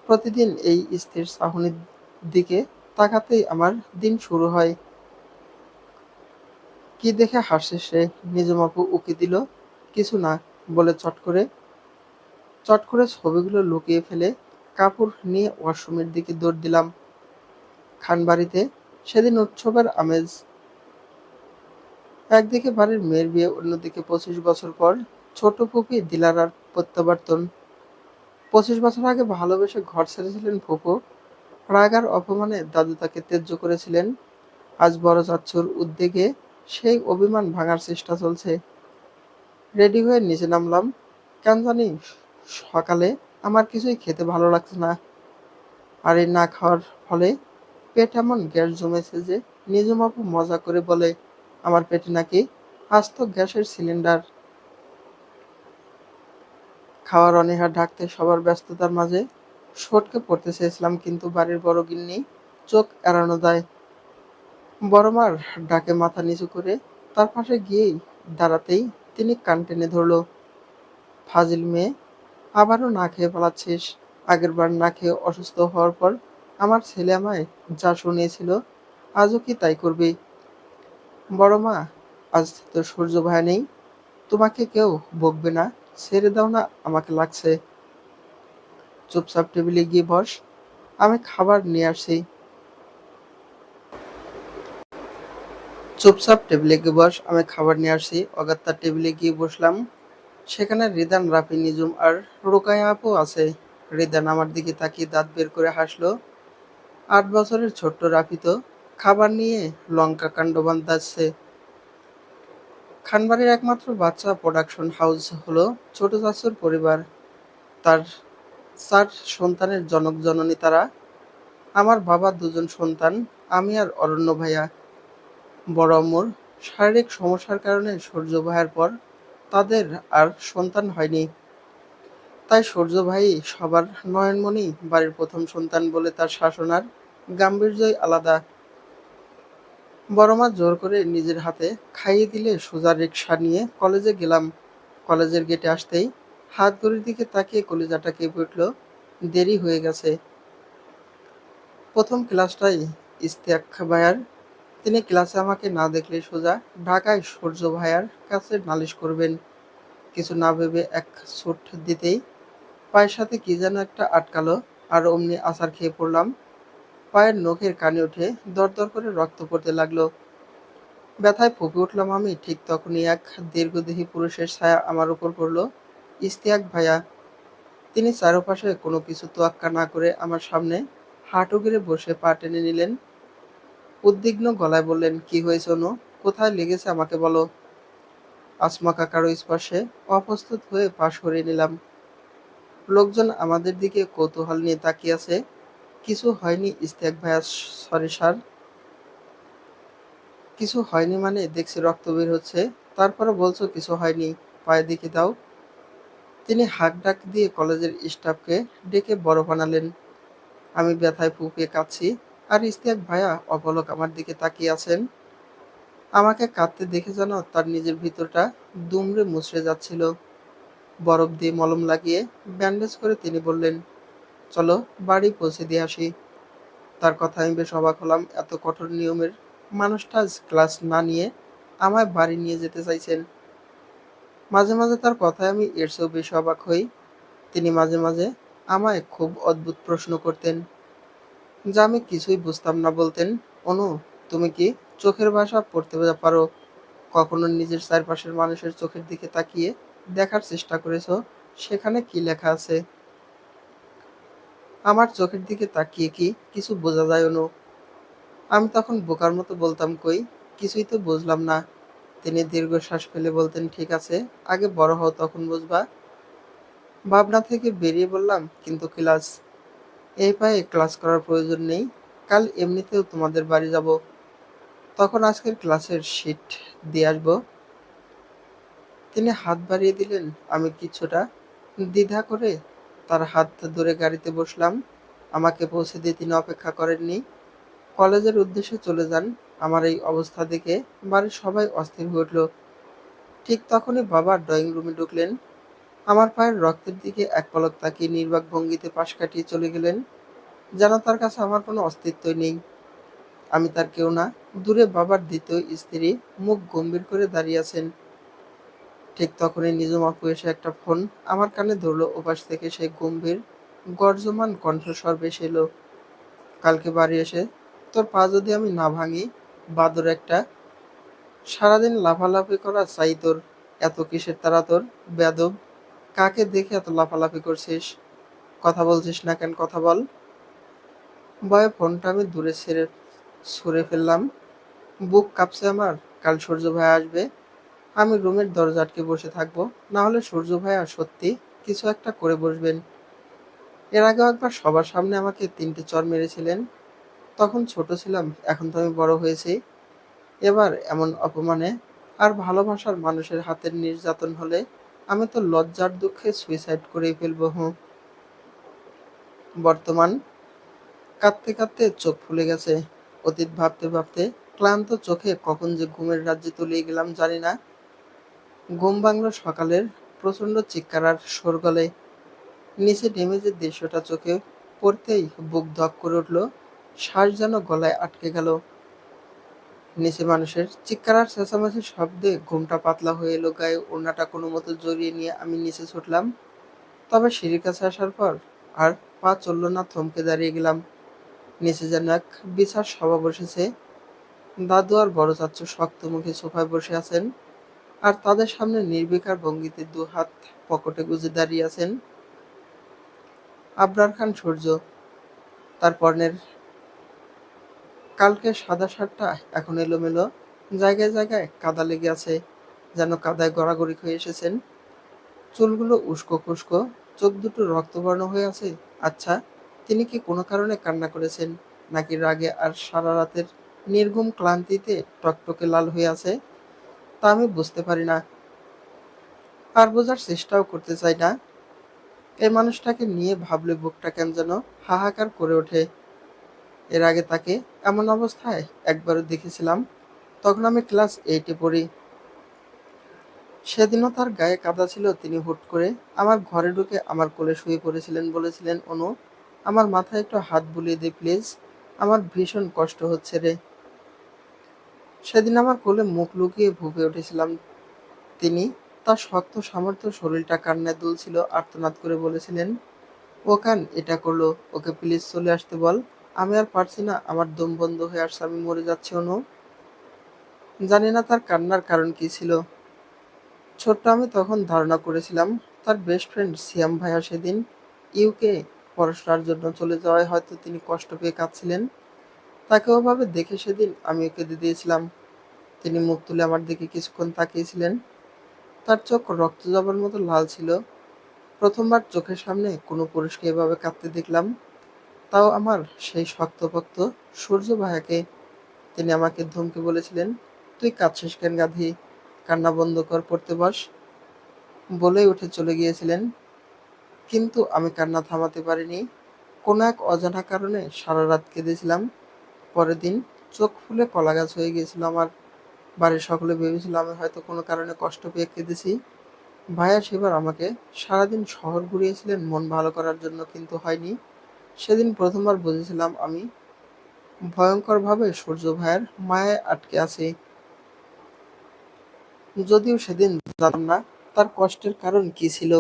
প্রতিদিন এই স্থির চাহনির দিকে তাকাতেই আমার দিন শুরু হয়। কি দেখে হাসছিস রে? নিজম আপু উকি দিল। কিছু না, বলে চট করে ছবিগুলো লুকিয়ে ফেলে কাপড় নিয়ে ওয়াশরুমের দিকে দৌড় দিলাম। খানবাড়িতে সেদিন উৎসবের আমেজ। একদিকে বাড়ির মেয়ের বিয়ে, অন্যদিকে 25 বছর পর ছোট ফুপি দিলারার প্রত্যাবর্তন। 25 বছর আগে ভালোবেসে ঘর ছেড়েছিলেন ফুপু। রাগ আর অপমানে দাদু তাকে ত্যায্য করেছিলেন। আজ বড় চাচ্চুর উদ্যোগে সেই অভিমান ভাঙার চেষ্টা চলছে। রেডি হয়ে নিচে নামলাম। কেন জানি সকালে আমার কিছুই খেতে ভালো লাগছে না। আর এই না খাওয়ার ফলে পেট এমন গ্যাস জমেছে যে নিজম আপু মজা করে বলে আমার পেটে নাকি আস্ত গ্যাসের সিলিন্ডার। খাওয়ার অনীহা ঢাকতে সবার ব্যস্ততার মাঝে সটকে পড়তে চেয়েছিলাম, কিন্তু বাড়ির বড় গিন্নি চোখ এড়ানো যায়। বড় মার ডাকে মাথা নিচু করে তার পাশে গিয়েই দাঁড়াতেই তিনি কান টেনে ধরল। ফাজিল মেয়ে, আবারও না খেয়ে পালাচ্ছিস? আগেরবার না খেয়ে অসুস্থ হওয়ার পর আমার ছেলে আমায় যা শুনিয়েছিল, আজও কি তাই করবি? বড় মা, আজ তো সূর্য ভাই নেই, তোমাকে কেউ বকবে না। ছেড়ে দাও না, আমাকে লাগছে। চুপচাপ টেবিলে গিয়ে বস, আমি খাবার নিয়ে আসছি। চুপচাপ টেবিলে গিয়ে বস, আমি খাবার নিয়ে আসছি। অগত্যা টেবিলে গিয়ে বসলাম। সেখানে রিদান, রাফি, নিজুম আর রোকায়া আপু আছে। রিদান আমার দিকে তাকিয়ে দাঁত বের করে হাসলো। 8 বছরের ছোট্ট রাফি তো খাবার নিয়ে লঙ্কা কাণ্ড বাঁধাচ্ছে। খানবাড়ির একমাত্র বাচ্চা প্রোডাকশন হাউস হলো ছোট চাচুর পরিবার। তার 4 সন্তানের জনক জননী তারা। আমার বাবার 2জন সন্তান, আমি আর অরণ্য ভাইয়া। বড় আম্মুর শারীরিক সমস্যার কারণে সূর্য ভাইয়ার পর তাদের আর সন্তান হয়নি। তাই সূর্য ভাই সবার নয়নমণি, বাড়ির প্রথম সন্তান বলে তার শাসন আর গাম্ভীর্যই আলাদা। বড় মা জোর করে নিজের হাতে খাইয়ে দিলে সোজা রিকশা নিয়ে কলেজে গেলাম। কলেজের গেটে আসতেই হাত ঘড়ির দিকে তাকিয়ে কলিজাটা কেঁপে উঠল। দেরি হয়ে গেছে। প্রথম ক্লাসটাই ইশতিয়াক ভাইয়ার। তিনি ক্লাসে আমাকে না দেখলেই সোজা ঢাকায় সূর্য ভাইয়ার কাছে নালিশ করবেন। কিছু না ভেবে এক ছুট দিতেই পায়ের সাথে কি যেন একটা আটকালো, আর অমনি আছাড় খেয়ে পড়লাম। পায়ের নখের কানে উঠে দরদর করে রক্ত পড়তে লাগলো। ব্যথায় ফুঁপে উঠলাম আমি। ঠিক তখনই এক দীর্ঘদেহী পুরুষের ছায়া আমার উপর পড়ল। ইশতিয়াক ভাইয়া। তিনি চারপাশে কোনো কিছু তোয়াক্কা না করে আমার সামনে হাঁটু গেড়ে বসে পা টেনে নিলেন। উদ্বিগ্ন গলায় বললেন, কি হয়েছে অনু? কোথায় লেগেছে আমাকে বলো। আসমা কাকারও স্পর্শে অপ্রস্তুত হয়ে পা সরিয়ে নিলাম। লোকজন আমাদের দিকে কৌতূহল নিয়ে তাকিয়ে আছে। কিছু হয়নি ইশতিয়াক ভাইয়া। Sorry sir. কিছু হয়নি মানে? দেখছি রক্ত বের হচ্ছে, তারপরও বলছো কিছু হয়নি। পায়ে দেখে দাও। তিনি হাঁক ডাক দিয়ে কলেজের স্টাফকে ডেকে বড় বানালেন। আমি ব্যথায় ফুঁপিয়ে কাঁদছি, আর ইশতিয়াক ভাইয়া অপলক আমার দিকে তাকিয়ে আছেন। আমাকে কাঁদতে দেখে যেন তার নিজের ভিতরটা দুমড়ে মুচড়ে যাচ্ছিল। বরফ দিয়ে মলম লাগিয়ে ব্যান্ডেজ করে তিনি বললেন, চলো বাড়ি পৌঁছে দিয়ে আসি। তার কথায় আমি বেশ অবাক হলাম। এত কঠোর নিয়মের মানুষটা আজ ক্লাস না নিয়ে আমায় বাড়ি নিয়ে যেতে চাইছেন। মাঝে মাঝে তার কথায় আমি এর চেয়েও বেশি অবাক হই। তিনি মাঝে মাঝে আমায় খুব অদ্ভুত প্রশ্ন করতেন, যা আমি কিছুই বুঝতাম না। বলতেন, অনু, তুমি কি চোখের ভাষা পড়তে পারো? কখনো নিজের চারপাশের মানুষের চোখের দিকে তাকিয়ে দেখার চেষ্টা করেছো সেখানে কি লেখা আছে? আমার চোখের দিকে তাকিয়ে কি কিছু বোঝা যায়, অনু? আমি তখন বোকার মতো বলতাম, কই, কিছুই তো বুঝলাম না। তিনি দীর্ঘশ্বাস ফেলে বলতেন, ঠিক আছে, আগে বড় হও, তখন বুঝবা। ভাবনা থেকে বেরিয়ে বললাম, কিন্তু ক্লাস? এই পায়ে ক্লাস করার প্রয়োজন নেই। কাল এমনিতেও তোমাদের বাড়ি যাব, তখন আজকের ক্লাসের শিট দিয়ে আসবো। তিনি হাত বাড়িয়ে দিলেন। আমি কিছুটা দ্বিধা করে তার হাত ধরে গাড়িতে বসলাম। আমাকে পৌঁছে দিয়ে তিনি অপেক্ষা করেননি, কলেজের উদ্দেশ্যে চলে যান। আমার এই অবস্থা দেখে বাড়ির সবাই অস্থির হয়ে উঠল। ঠিক তখনই বাবা ড্রয়িং রুমে ঢুকলেন। আমার পায়ের রক্তের দিকে এক পলক তাকিয়ে নির্বাক ভঙ্গিতে পাশ কাটিয়ে চলে গেলেন, যেন তার কাছে আমার কোনো অস্তিত্বই নেই। আমি তার কেউ না। দূরে বাবার দ্বিতীয় স্ত্রী মুখ গম্ভীর করে দাঁড়িয়ে আছেন। ঠিক তখনই নিজম আপু এসে একটা ফোন আমার কানে ধরল। ওপাশ থেকে সেই গম্ভীর গর্জমান কণ্ঠস্বর ভেসে এলো, কালকে বাড়ি এসে তোর পা যদি আমি না ভাঙি, বাদর একটা, সারাদিন লাফালাফি করা চাই তোর। এত কিসের তারা তোর, বেয়াদব? কাকে দেখে এত লাফালাফি করছিস? কথা বলছিস না কেন? কথা বল। ভয়ে ফোনটা আমি দূরে ছুঁড়ে ফেললাম। বুক কাঁপছে আমার। কাল সূর্য ভাই আসবে, আমি রুমের দরজা আটকে বসে থাকবো। না হলে সূর্য ভাইয়া সত্যি কিছু একটা করে বসবেন। এর আগেও একবার সবার সামনে আমাকে 3টে চড় মেরেছিলেন। তখন ছোট ছিলাম, এখন তো আমি বড় হয়েছি। এবার এমন অপমানে আর ভালোবাসার মানুষের হাতের নির্যাতন হলে আমি তো লজ্জার দুঃখে সুইসাইড করেই ফেলবো। হুঁ। বর্তমান কাঁদতে কাঁদতে চোখ ফুলে গেছে। অতীত ভাবতে ভাবতে ক্লান্ত চোখে কখন যে ঘুমের রাজ্যে তলিয়ে গেলাম জানি না। ঘুম ভাঙল সকালের প্রচণ্ড চিৎকার আর শোরগোলে। নিচে নেমে যে দৃশ্যটা চোখে পড়তেই বুক ধক করে উঠল, শ্বাস যেন গলায় আটকে গেল। নিচে মানুষের চিৎকার আর চেঁচামেচির শব্দে ঘুমটা পাতলা হয়ে এলো। গায়ে ওড়নাটা কোনো মতো জড়িয়ে নিয়ে আমি নিচে ছুটলাম। তবে সিঁড়ির কাছে আসার পর আর পা চলল না, থমকে দাঁড়িয়ে গেলাম। নিচে যেন এক বিছার সভা বসেছে। দাদু আর বড় চাচ্চু শক্ত মুখে সোফায় বসে আছেন, আর তাদের সামনে নির্বিকার ভঙ্গিতে দু হাত পকেটে গুজে দাঁড়িয়ে আছেন আবরার খান সূর্য। তার পরনের কালকের সাদা শার্টটা এখন এলোমেলো, জায়গায় জায়গায় কাদা লেগে আছে, যেন কাদায় গড়াগড়ি হয়ে এসেছেন। চুলগুলো উস্কো খুস্কো, চোখ দুটো রক্তবর্ণ হয়ে আছে। আচ্ছা, তিনি কি কোনো কারণে কান্না করেছেন, নাকি রাগে আর সারা রাতের নির্ঘুম ক্লান্তিতে টকটকে লাল হয়ে আছে, তা আমি বুঝতে পারি না, আর বোঝার চেষ্টাও করতে চাই না। এই মানুষটাকে নিয়ে ভাবলে বুকটা কেন যেন হাহাকার করে ওঠে। এর আগে তাকে এমন অবস্থায় একবারও দেখেছিলাম, তখন আমি ক্লাস 8-এ পড়ি। সেদিনও তার গায়ে কাদা ছিল। তিনি হুট করে আমার ঘরে ঢুকে আমার কোলে শুয়ে পড়েছিলেন। বলেছিলেন, অনু, আমার মাথায় একটু হাত বুলিয়ে দে প্লিজ, আমার ভীষণ কষ্ট হচ্ছে রে। সেদিন আমার কোলে মুখ লুকিয়ে ভুগে উঠেছিলাম। তিনি, তার শক্ত সামর্থ্য শরীরটা কান্নায় দুলছিল, আর্তনাদ করে বলেছিলেন, ও কান এটা করলো, ওকে প্লিজ চলে আসতে বল। আমি আর পারছি না, আমার দম বন্ধ হয়ে আসছে, আমি মরে যাচ্ছি অনু। জানি না তার কান্নার কারণ কি ছিল। ছোট্ট আমি তখন ধারণা করেছিলাম তার বেস্ট ফ্রেন্ড সিয়াম ভাইয়া সেদিন ইউকে পড়াশোনার জন্য চলে যাওয়ায় হয়তো তিনি কষ্ট পেয়ে কাঁদছিলেন। তাকে ওভাবে দেখে সেদিন আমিও কেঁদে দিয়েছিলাম। তিনি মুখ তুলে আমার দিকে কিছুক্ষণ তাকিয়েছিলেন। তার চোখ রক্ত জবার মতো লাল ছিল। প্রথমবার চোখের সামনে কোনো পুরুষকে এভাবে কাঁদতে দেখলাম, তাও আমার সেই শক্তপোক্ত সূর্য ভাইয়াকে। তিনি আমাকে ধমকে বলেছিলেন, তুই কাঁদছিস কেন গাধি, কান্না বন্ধ কর, পড়তে বস, বলেই উঠে চলে গিয়েছিলেন। কিন্তু আমি কান্না থামাতে পারিনি। কোনো এক অজানা কারণে সারা রাত কেঁদেছিলাম। পরের দিন চোখ ফুলে কলাগাছ হয়ে গিয়েছিল আমার। বাড়ির সকলে ভেবেছিল আমি হয়তো কোনো কারণে কষ্ট পেয়ে কেঁদেছি। ভাইয়া সেবার আমাকে সারাদিন শহর ঘুরিয়েছিলেন মন ভালো করার জন্য, কিন্তু হয়নি। সেদিন প্রথমবার বুঝেছিলাম আমি ভয়ঙ্করভাবে সূর্য ভাইয়ের মায়ায় আটকে আছি। যদিও সেদিন জানতাম না তার কষ্টের কারণ কি ছিল,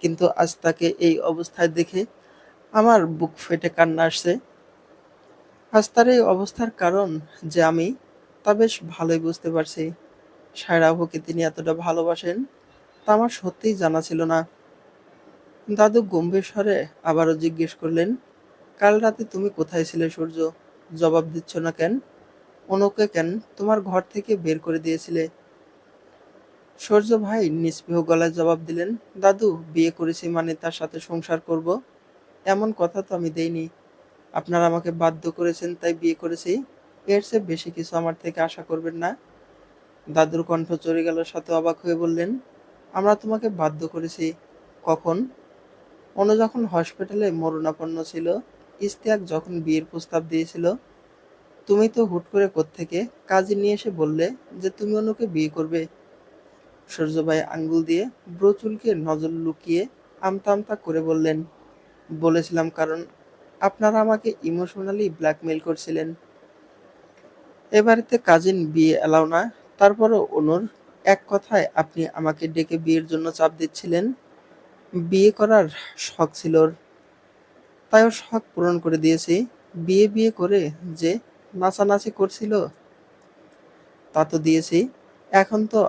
কিন্তু আজ তাকে এই অবস্থায় দেখে আমার বুক ফেটে কান্না আসছে। আজ তার এই অবস্থার কারণ যে আমি, তা বেশ ভালোই বুঝতে পারছি। সায়রা আপুকে তিনি এতটা ভালোবাসেন তা আমার সত্যিই জানা ছিল না। দাদু গম্ভীর স্বরে আবারও জিজ্ঞেস করলেন, কাল রাতে তুমি কোথায় ছিলে সূর্য? জবাব দিচ্ছ না কেন? অনুকে কেন তোমার ঘর থেকে বের করে দিয়েছিলে? সূর্য ভাই নিস্পৃহ গলায় জবাব দিলেন, দাদু, বিয়ে করেছি মানে তার সাথে সংসার করব, এমন কথা তো আমি দেইনি। আপনারা আমাকে বাধ্য করেছেন তাই বিয়ে করেছি। এর চেয়ে বেশি কিছু আমার থেকে আশা করবেন না। দাদুর কণ্ঠ চড়ে গেল, সাথে অবাক হয়ে বললেন, আমরা তোমাকে বাধ্য করেছি? কখন? অনু যখন হসপিটালে মরণাপন্ন ছিল, ইশতিয়াক যখন বিয়ের প্রস্তাব দিয়েছিল, তুমি তো হুট করে কোত্থেকে কাজী নিয়ে এসে বললে যে তুমি অনুকে বিয়ে করবে। সূর্যভাই আঙ্গুল দিয়ে ব্রো চুলকে নজর লুকিয়ে আমতা আমতা করে বললেন, বলেছিলাম কারণ আপনারা আমাকে ইমোশনালি ব্ল্যাকমেইল করছিলেন। এ বাড়িতে কাজিন বিয়ে এলাও না, তারপরও অনুর এক কথায় আপনি আমাকে ডেকে বিয়ের জন্য চাপ দিচ্ছিলেন। বিয়ে করার শখ ছিল ওর, তাই ওর শখ পূরণ করে দিয়েছি। বিয়ে বিয়ে করে যে নাচানাচি করছিল তা তো দিয়েছি, এখন তো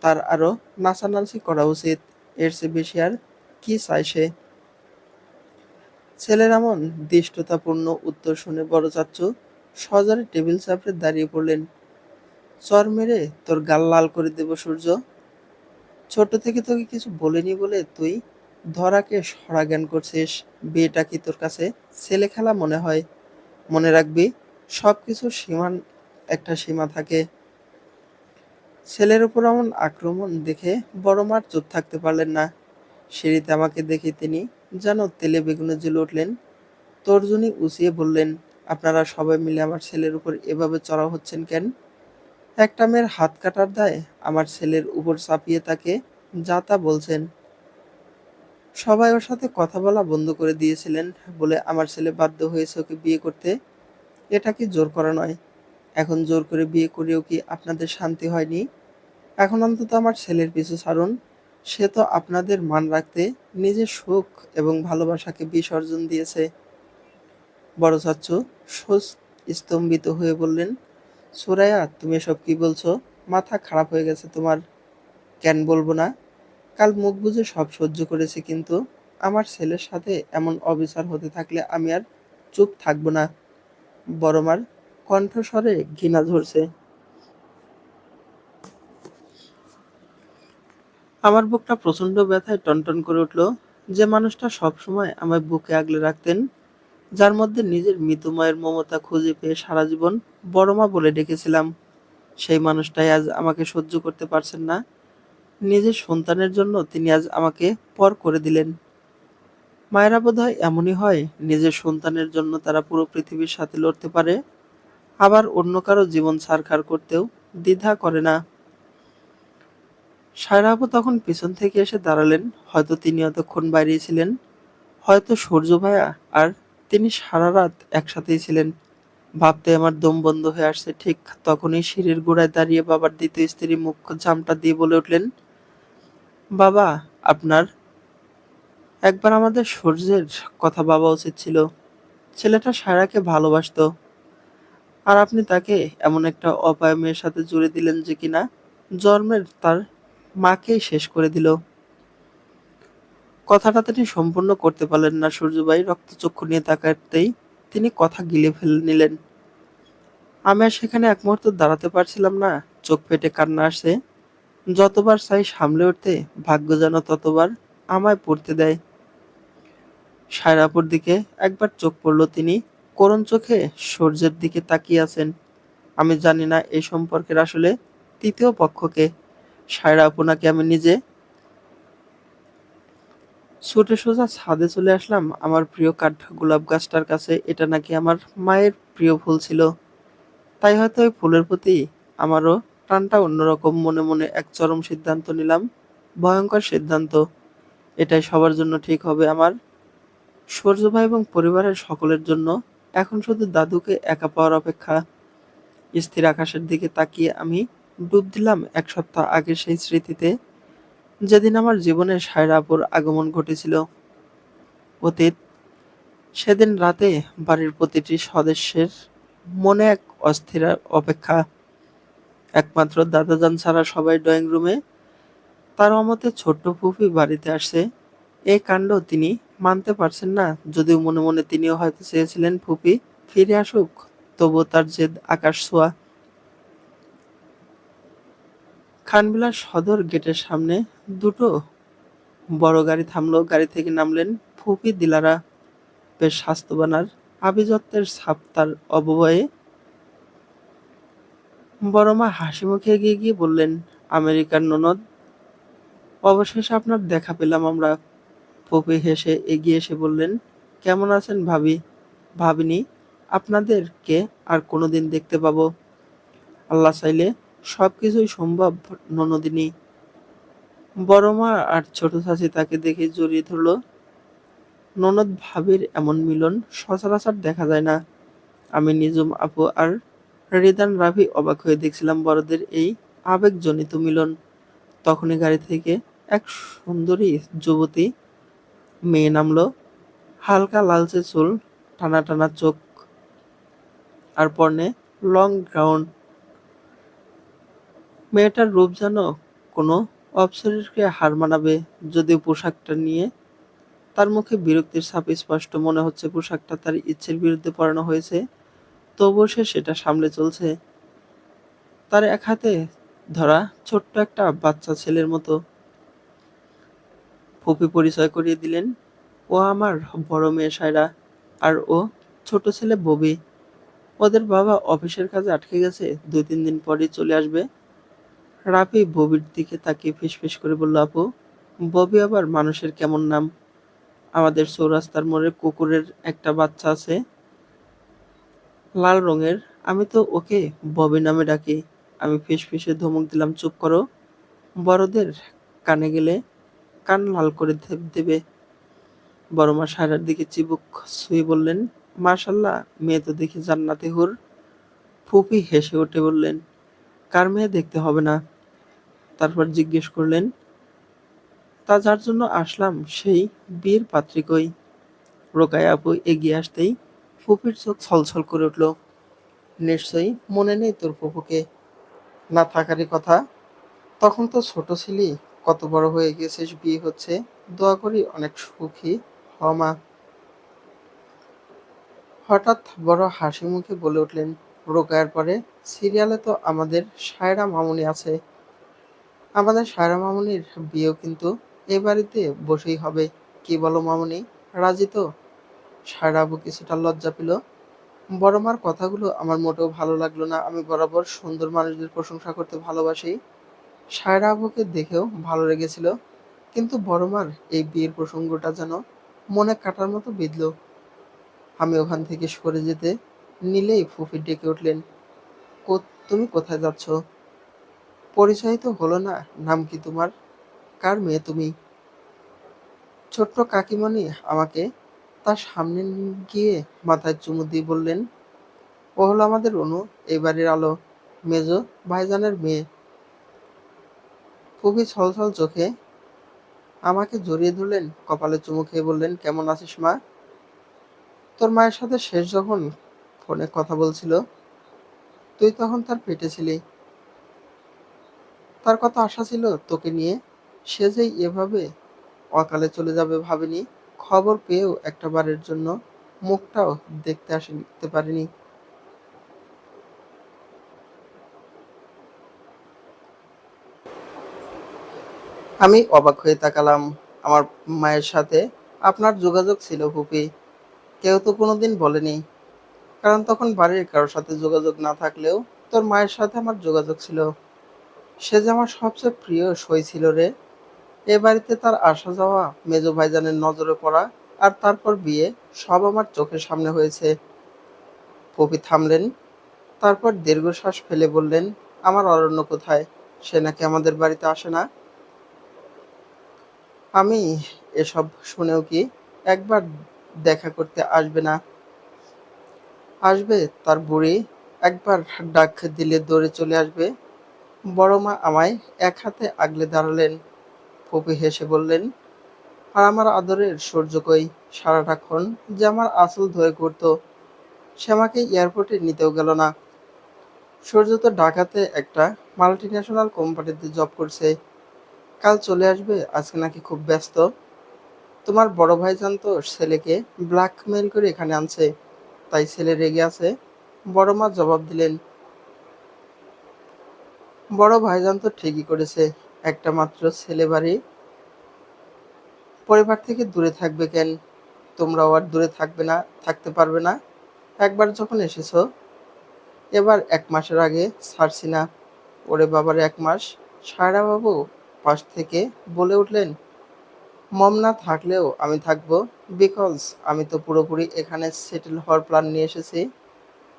তার আরো নাচানাচি করা উচিত। এর চেয়ে বেশি আর কি চায় সে? ছেলের এমন ধৃষ্টতাপূর্ণ উত্তর শুনে বড় চাচ্চু সজোরে টেবিল চাপড়ে দাঁড়িয়ে পড়লেন। চর মেরে তোর গাল লাল করে দেব সূর্য। ছোট থেকে তোকে কিছু বলিনি বলে তুই ধরাকে সরা জ্ঞান করছিস। বিয়েটা কি তোর কাছে ছেলে খেলা মনে হয়? মনে রাখবি, সবকিছুর সীমান একটা সীমা থাকে। ছেলের উপর এমন আক্রমণ দেখে বড় মার চুপ থাকতে পারলেন না। সিঁড়িতে আমাকে দেখে তিনি যেন তেলে বেগুনে জ্বলে উঠলেন। তর্জনী উঁচিয়ে বললেন, আপনারা সবাই মিলে আমার ছেলের উপর এভাবে চড়াও হচ্ছেন কেন? একটা মেয়ের হাত কাটার দায় আমার ছেলের উপর চাপিয়ে তাকে যা তা বলছেন। সবাই ওর সাথে কথা বলা বন্ধ করে দিয়েছিলেন বলে আমার ছেলে বাধ্য হয়েছে ওকে বিয়ে করতে। এটা কি জোর করা নয়? এখন জোর করে বিয়ে করেও কি আপনাদের শান্তি হয়নি? এখন অন্তত আমার ছেলের পিছু ছাড়ুন। সে তো আপনাদের মান রাখতে নিজের সুখ এবং ভালোবাসাকে বিসর্জন দিয়েছে। বড় চাচ্চু স্তম্ভিত হয়ে বললেন, সুরাইয়া, তুমি এসব কি বলছো? মাথা খারাপ হয়ে গেছে তোমার? কেন বলবো না? কাল মুখ বুজে সব সহ্য করেছি, কিন্তু আমার ছেলের সাথে এমন অবিচার হতে থাকলে আমি আর চুপ থাকবো না। বড়মার কণ্ঠস্বরে ঘৃণা ঝরছে। আমার বুকটা প্রচণ্ড ব্যথায় টনটন করে উঠল। যে মানুষটা সবসময় আমায় বুকে আগলে রাখতেন, যার মধ্যে নিজের মৃত্যুময়ের মমতা খুঁজে পেয়ে সারা জীবন বড়মা বলে ডেকেছিলাম, সেই মানুষটাই আজ আমাকে সহ্য করতে পারছেন না। নিজের সন্তানের জন্য তিনি আজ আমাকে পর করে দিলেন। মায়েরা বোধহয় এমনই হয়, নিজের সন্তানের জন্য তারা পুরো পৃথিবীর সাথে লড়তে পারে, আবার অন্য কারো জীবন ছারখার করতেও দ্বিধা করে না। সায়রা আপু তখন পিছন থেকে এসে দাঁড়ালেন। হয়তো তিনি এতক্ষণ বাইরেই ছিলেন, হয়তো সূর্য ভাইয়া আর তিনি সারা রাত একসাথেই ছিলেন। ভাবতে আমার দম বন্ধ হয়ে আসছে। ঠিক তখনই সিঁড়ির গোড়ায় দাঁড়িয়ে বাবার দ্বিতীয় স্ত্রী মুখ ঝামটা দিয়ে বলে উঠলেন, বাবা, আপনার একবার আমাদের সূর্যের কথা ভাবা উচিত ছিল। ছেলেটা সায়রাকে ভালোবাসতো, আর আপনি তাকে এমন একটা অপায় মেয়ের সাথে জুড়ে দিলেন যে কিনা জন্মের তার মাকেই শেষ করে দিল। কথাটা তিনি সম্পূর্ণ করতে পারলেন না। সূর্যবাই রক্তচক্ষু নিয়ে তাকাতেই তিনি কথা গিলে ফেলে নিলেন। আমি আর সেখানে এক মুহূর্ত দাঁড়াতে পারছিলাম না। চোখ ফেটে কান্না আসছে। যতবার চাই সামলে উঠতে, ভাগ্য যেন ততবার আমায় পড়তে দেয়। সায়রাপুর দিকে একবার চোখ পড়ল, তিনি করুণ চোখে সূর্যের দিকে তাকিয়ে আছেন। আমি জানি না এই সম্পর্কের আসলে তৃতীয় পক্ষকে। সায়রা আপু নাকি আমি নিজে। ছুটে সোজা ছাদে চলে আসলাম আমার প্রিয় কাঠ গোলাপ গাছটার কাছে। এটা নাকি আমার মায়ের প্রিয় ফুল ছিল, তাই হয়তো ওই ফুলের প্রতি আমারও টানটা অন্যরকম। মনে মনে এক চরম সিদ্ধান্ত নিলাম, ভয়ঙ্কর সিদ্ধান্ত। এটাই সবার জন্য ঠিক হবে আমার, সূর্য ভাই এবং পরিবারের সকলের জন্য। এখন শুধু দাদুকে একা পাওয়ার অপেক্ষা। স্থির আকাশের দিকে তাকিয়ে আমি ডুব দিলাম 1 সপ্তাহ আগের সেই স্মৃতিতে, যেদিন আমার জীবনে সায়রা আপুর আগমন ঘটেছিল। অতীত। সেদিন রাতে বাড়ির প্রতিটি সদস্যের মনে এক অস্থির অপেক্ষা। একমাত্র দাদাজান ছাড়া সবাই ড্রয়িং রুমে। তার অমতে ছোট্ট ফুফি বাড়িতে আসছে, এই কাণ্ড তিনি মানতে পারছেন না। যদিও মনে মনে তিনিও হয়তো চেয়েছিলেন ফুপি ফিরে আসুক, তবুও তার জেদ আকাশ ছোঁয়া। খানবিলাস সদর গেটের সামনে দুটো বড় গাড়ি থামলো। গাড়ি থেকে নামলেন ফুপি দিলারা। বেশ স্বাস্থ্যবান আর আভিজাত্যের ছাপ তার অবয়বে। বড় মা হাসিমুখে এগিয়ে গিয়ে বললেন, আমেরিকার ননদ, অবশেষে আপনার দেখা পেলাম আমরা। ফুপি হেসে এগিয়ে এসে বললেন, কেমন আছেন ভাবি? ভাবিনি আপনাদেরকে আর কোনোদিন দেখতে পাবো। আল্লাহ চাইলে সবকিছুই সম্ভব ননদিনী। বড় মা আর ছোট চাচি তাকে দেখে জড়িয়ে ধরল। ননদ ভাবির এমন মিলন সচরাচর দেখা যায় না। আমি নিজুম আপু আর রিদান রাভি অবাক হয়ে দেখছিলাম বড়দের এই আবেগজনিত মিলন। তখনই গাড়ি থেকে এক সুন্দরী যুবতী মেয়ে নামলো। হালকা লালচে চুল, টানা টানা চোখ আর পরনে লং গাউন। মেয়েটার রূপ যেন কোনো অপ্সরীকে হার মানাবে। যদিও পোশাকটা নিয়ে তার মুখে বিরক্তির ছাপ স্পষ্ট, মনে হচ্ছে পোশাকটা তার ইচ্ছের বিরুদ্ধে পরানো হয়েছে, তবুও সে সেটা সামলে চলছে। তার এক হাতে ধরা ছোট্ট একটা বাচ্চা ছেলের মতো। ফুপি পরিচয় করিয়ে দিলেন, ও আমার বড় মেয়ে সায়রা, আর ও ছোট ছেলে ববি। ওদের বাবা অফিসের কাজে আটকে গেছে, 2-3 দিন পরেই চলে আসবে। রাফি ববির দিকে তাকিয়ে ফিসফিস করে বলল, আপু, ববি আবার মানুষের কেমন নাম? আমাদের চৌরাস্তার মোড়ে কুকুরের একটা বাচ্চা আছে, লাল রঙের। আমি তো ওকে ববি নামে ডাকি। আমি ফিসফিসে ধমক দিলাম, চুপ করো। বড়দের কানে গেলে কান লাল করে দেবে। বড় মা সায়রার দিকে চিবুক ছুঁয়ে বললেন, মাশাআল্লাহ, মেয়ে তো দেখি জান্নাতি হুর। ফুপি হেসে উঠে বললেন, কার মেয়ে দেখতে হবে না? তারপর জিজ্ঞেস করলেন, তা যার জন্য আসলাম সেই বিয়ের পাত্রী কই? রোকায়া আপু এগিয়ে আসতেই ফুপির চোখ ছলছল করে উঠল। নিশ্চয়ই মনে নেই তোর ফুপুকে? না থাকারই কথা। তখন তো ছোট ছিলি, কত বড় হয়ে গেছিস, বিয়ে হচ্ছে। দোয়া করি অনেক সুখী হ মা। হঠাৎ বড় হাসি মুখে বলে উঠলেন, রোকায়ার পরে সিরিয়ালে তো আমাদের সায়রা মামুনি আছে। আমাদের সায়রা মামুনির বিয়েও কিন্তু এ বাড়িতে বসেই হবে। কি বলো মামুনি, রাজি তো? সায়রা আবু কিছুটা লজ্জা পেল। বড় মার কথাগুলো আমার মোটেও ভালো লাগলো না। আমি বরাবর সুন্দর মানুষদের প্রশংসা করতে ভালোবাসি। সায়রা আবুকে দেখেও ভালো লেগেছিল, কিন্তু বড় মার এই বিয়ের প্রসঙ্গটা যেন মনে কাটার মতো বিঁধল। আমি ওখান থেকে সরে যেতে নিলেই ফুফি ডেকে উঠলেন, তুমি কোথায় যাচ্ছ? পরিচয় তো হলো না। নাম কি তোমার? কার মেয়ে তুমি? ছোট্ট কাকিমণি আমাকে তার সামনে গিয়ে মাথায় চুমু দিয়ে বললেন, ও হলো আমাদের অনু, এই বাড়ির আলো, মেজো ভাইজানের মেয়ে। ফুফি ছলছল চোখে আমাকে জড়িয়ে ধরলেন, কপালে চুমু খেয়ে বললেন, কেমন আছিস মা? তোর মায়ের সাথে শেষ যখন ফোনে কথা বলছিল, তুই তখন তার পেটে ছিলি। তার কত আশা ছিল তোকে নিয়ে। সে যে এভাবে অকালে চলে যাবে ভাবিনি। খবর পেয়েও একটা বারের জন্য মুখটাও দেখতে পারিনি। আমি অবাক হয়ে তাকালাম। আমার মায়ের সাথে আপনার যোগাযোগ ছিল ফুপি? কেউ তো কোনোদিন বলেনি। কারণ তখন বাড়ির কারোর সাথে যোগাযোগ না থাকলেও তোর মায়ের সাথে আমার যোগাযোগ ছিল। সে যে আমার সবচেয়ে প্রিয় সই ছিল রে। এ বাড়িতে তার আসা যাওয়া, মেজো ভাইজানের নজরে পড়া, আর তারপর বিয়ে, সব আমার চোখের সামনে হয়েছে। ফুপি থামলেন, তারপর দীর্ঘশ্বাস ফেলে বললেন, আমার অরণ্য কোথায়? সে নাকি আমাদের বাড়িতে আসে না? আমি এসব শুনেও কি একবার দেখা করতে আসবে না? আসবে তার বুড়ি, একবার ডাক দিলে দৌড়ে চলে আসবে। বড় মা আমায় এক হাতে আগলে দাঁড়ালেন। ফুপি হেসে বললেন, আর আমার আদরের সূর্য কই? সারাটাক্ষণ যে আমার আঁচল ধরে ঘুরতো, সে আমাকে এয়ারপোর্টে নিতেও গেল না। সূর্য তো ঢাকাতে একটা মাল্টিন্যাশনাল কোম্পানিতে জব করছে। কাল চলে আসবে, আজকে নাকি খুব ব্যস্ত। তোমার বড় ভাইজান তো ছেলেকে ব্ল্যাকমেইল করে এখানে আনছে, তাই ছেলে রেগে আছে। বড় মা জবাব দিলেন, বড় ভাইজান তো ঠিকই করেছে। একটা মাত্র ছেলে বাড়ি, পরিবার থেকে দূরে থাকবে কেন? তোমরাও আর দূরে থাকতে পারবে না। একবার যখন এসেছো, এবার ১ মাসের আগে ছাড়ছি না। ওরে বাবার ১ মাস! সায়রাবাবু পাশ থেকে বলে উঠলেন, মম না থাকলেও আমি থাকবো, বিকজ আমি তো পুরোপুরি এখানে সেটেল হওয়ার প্ল্যান নিয়ে এসেছি।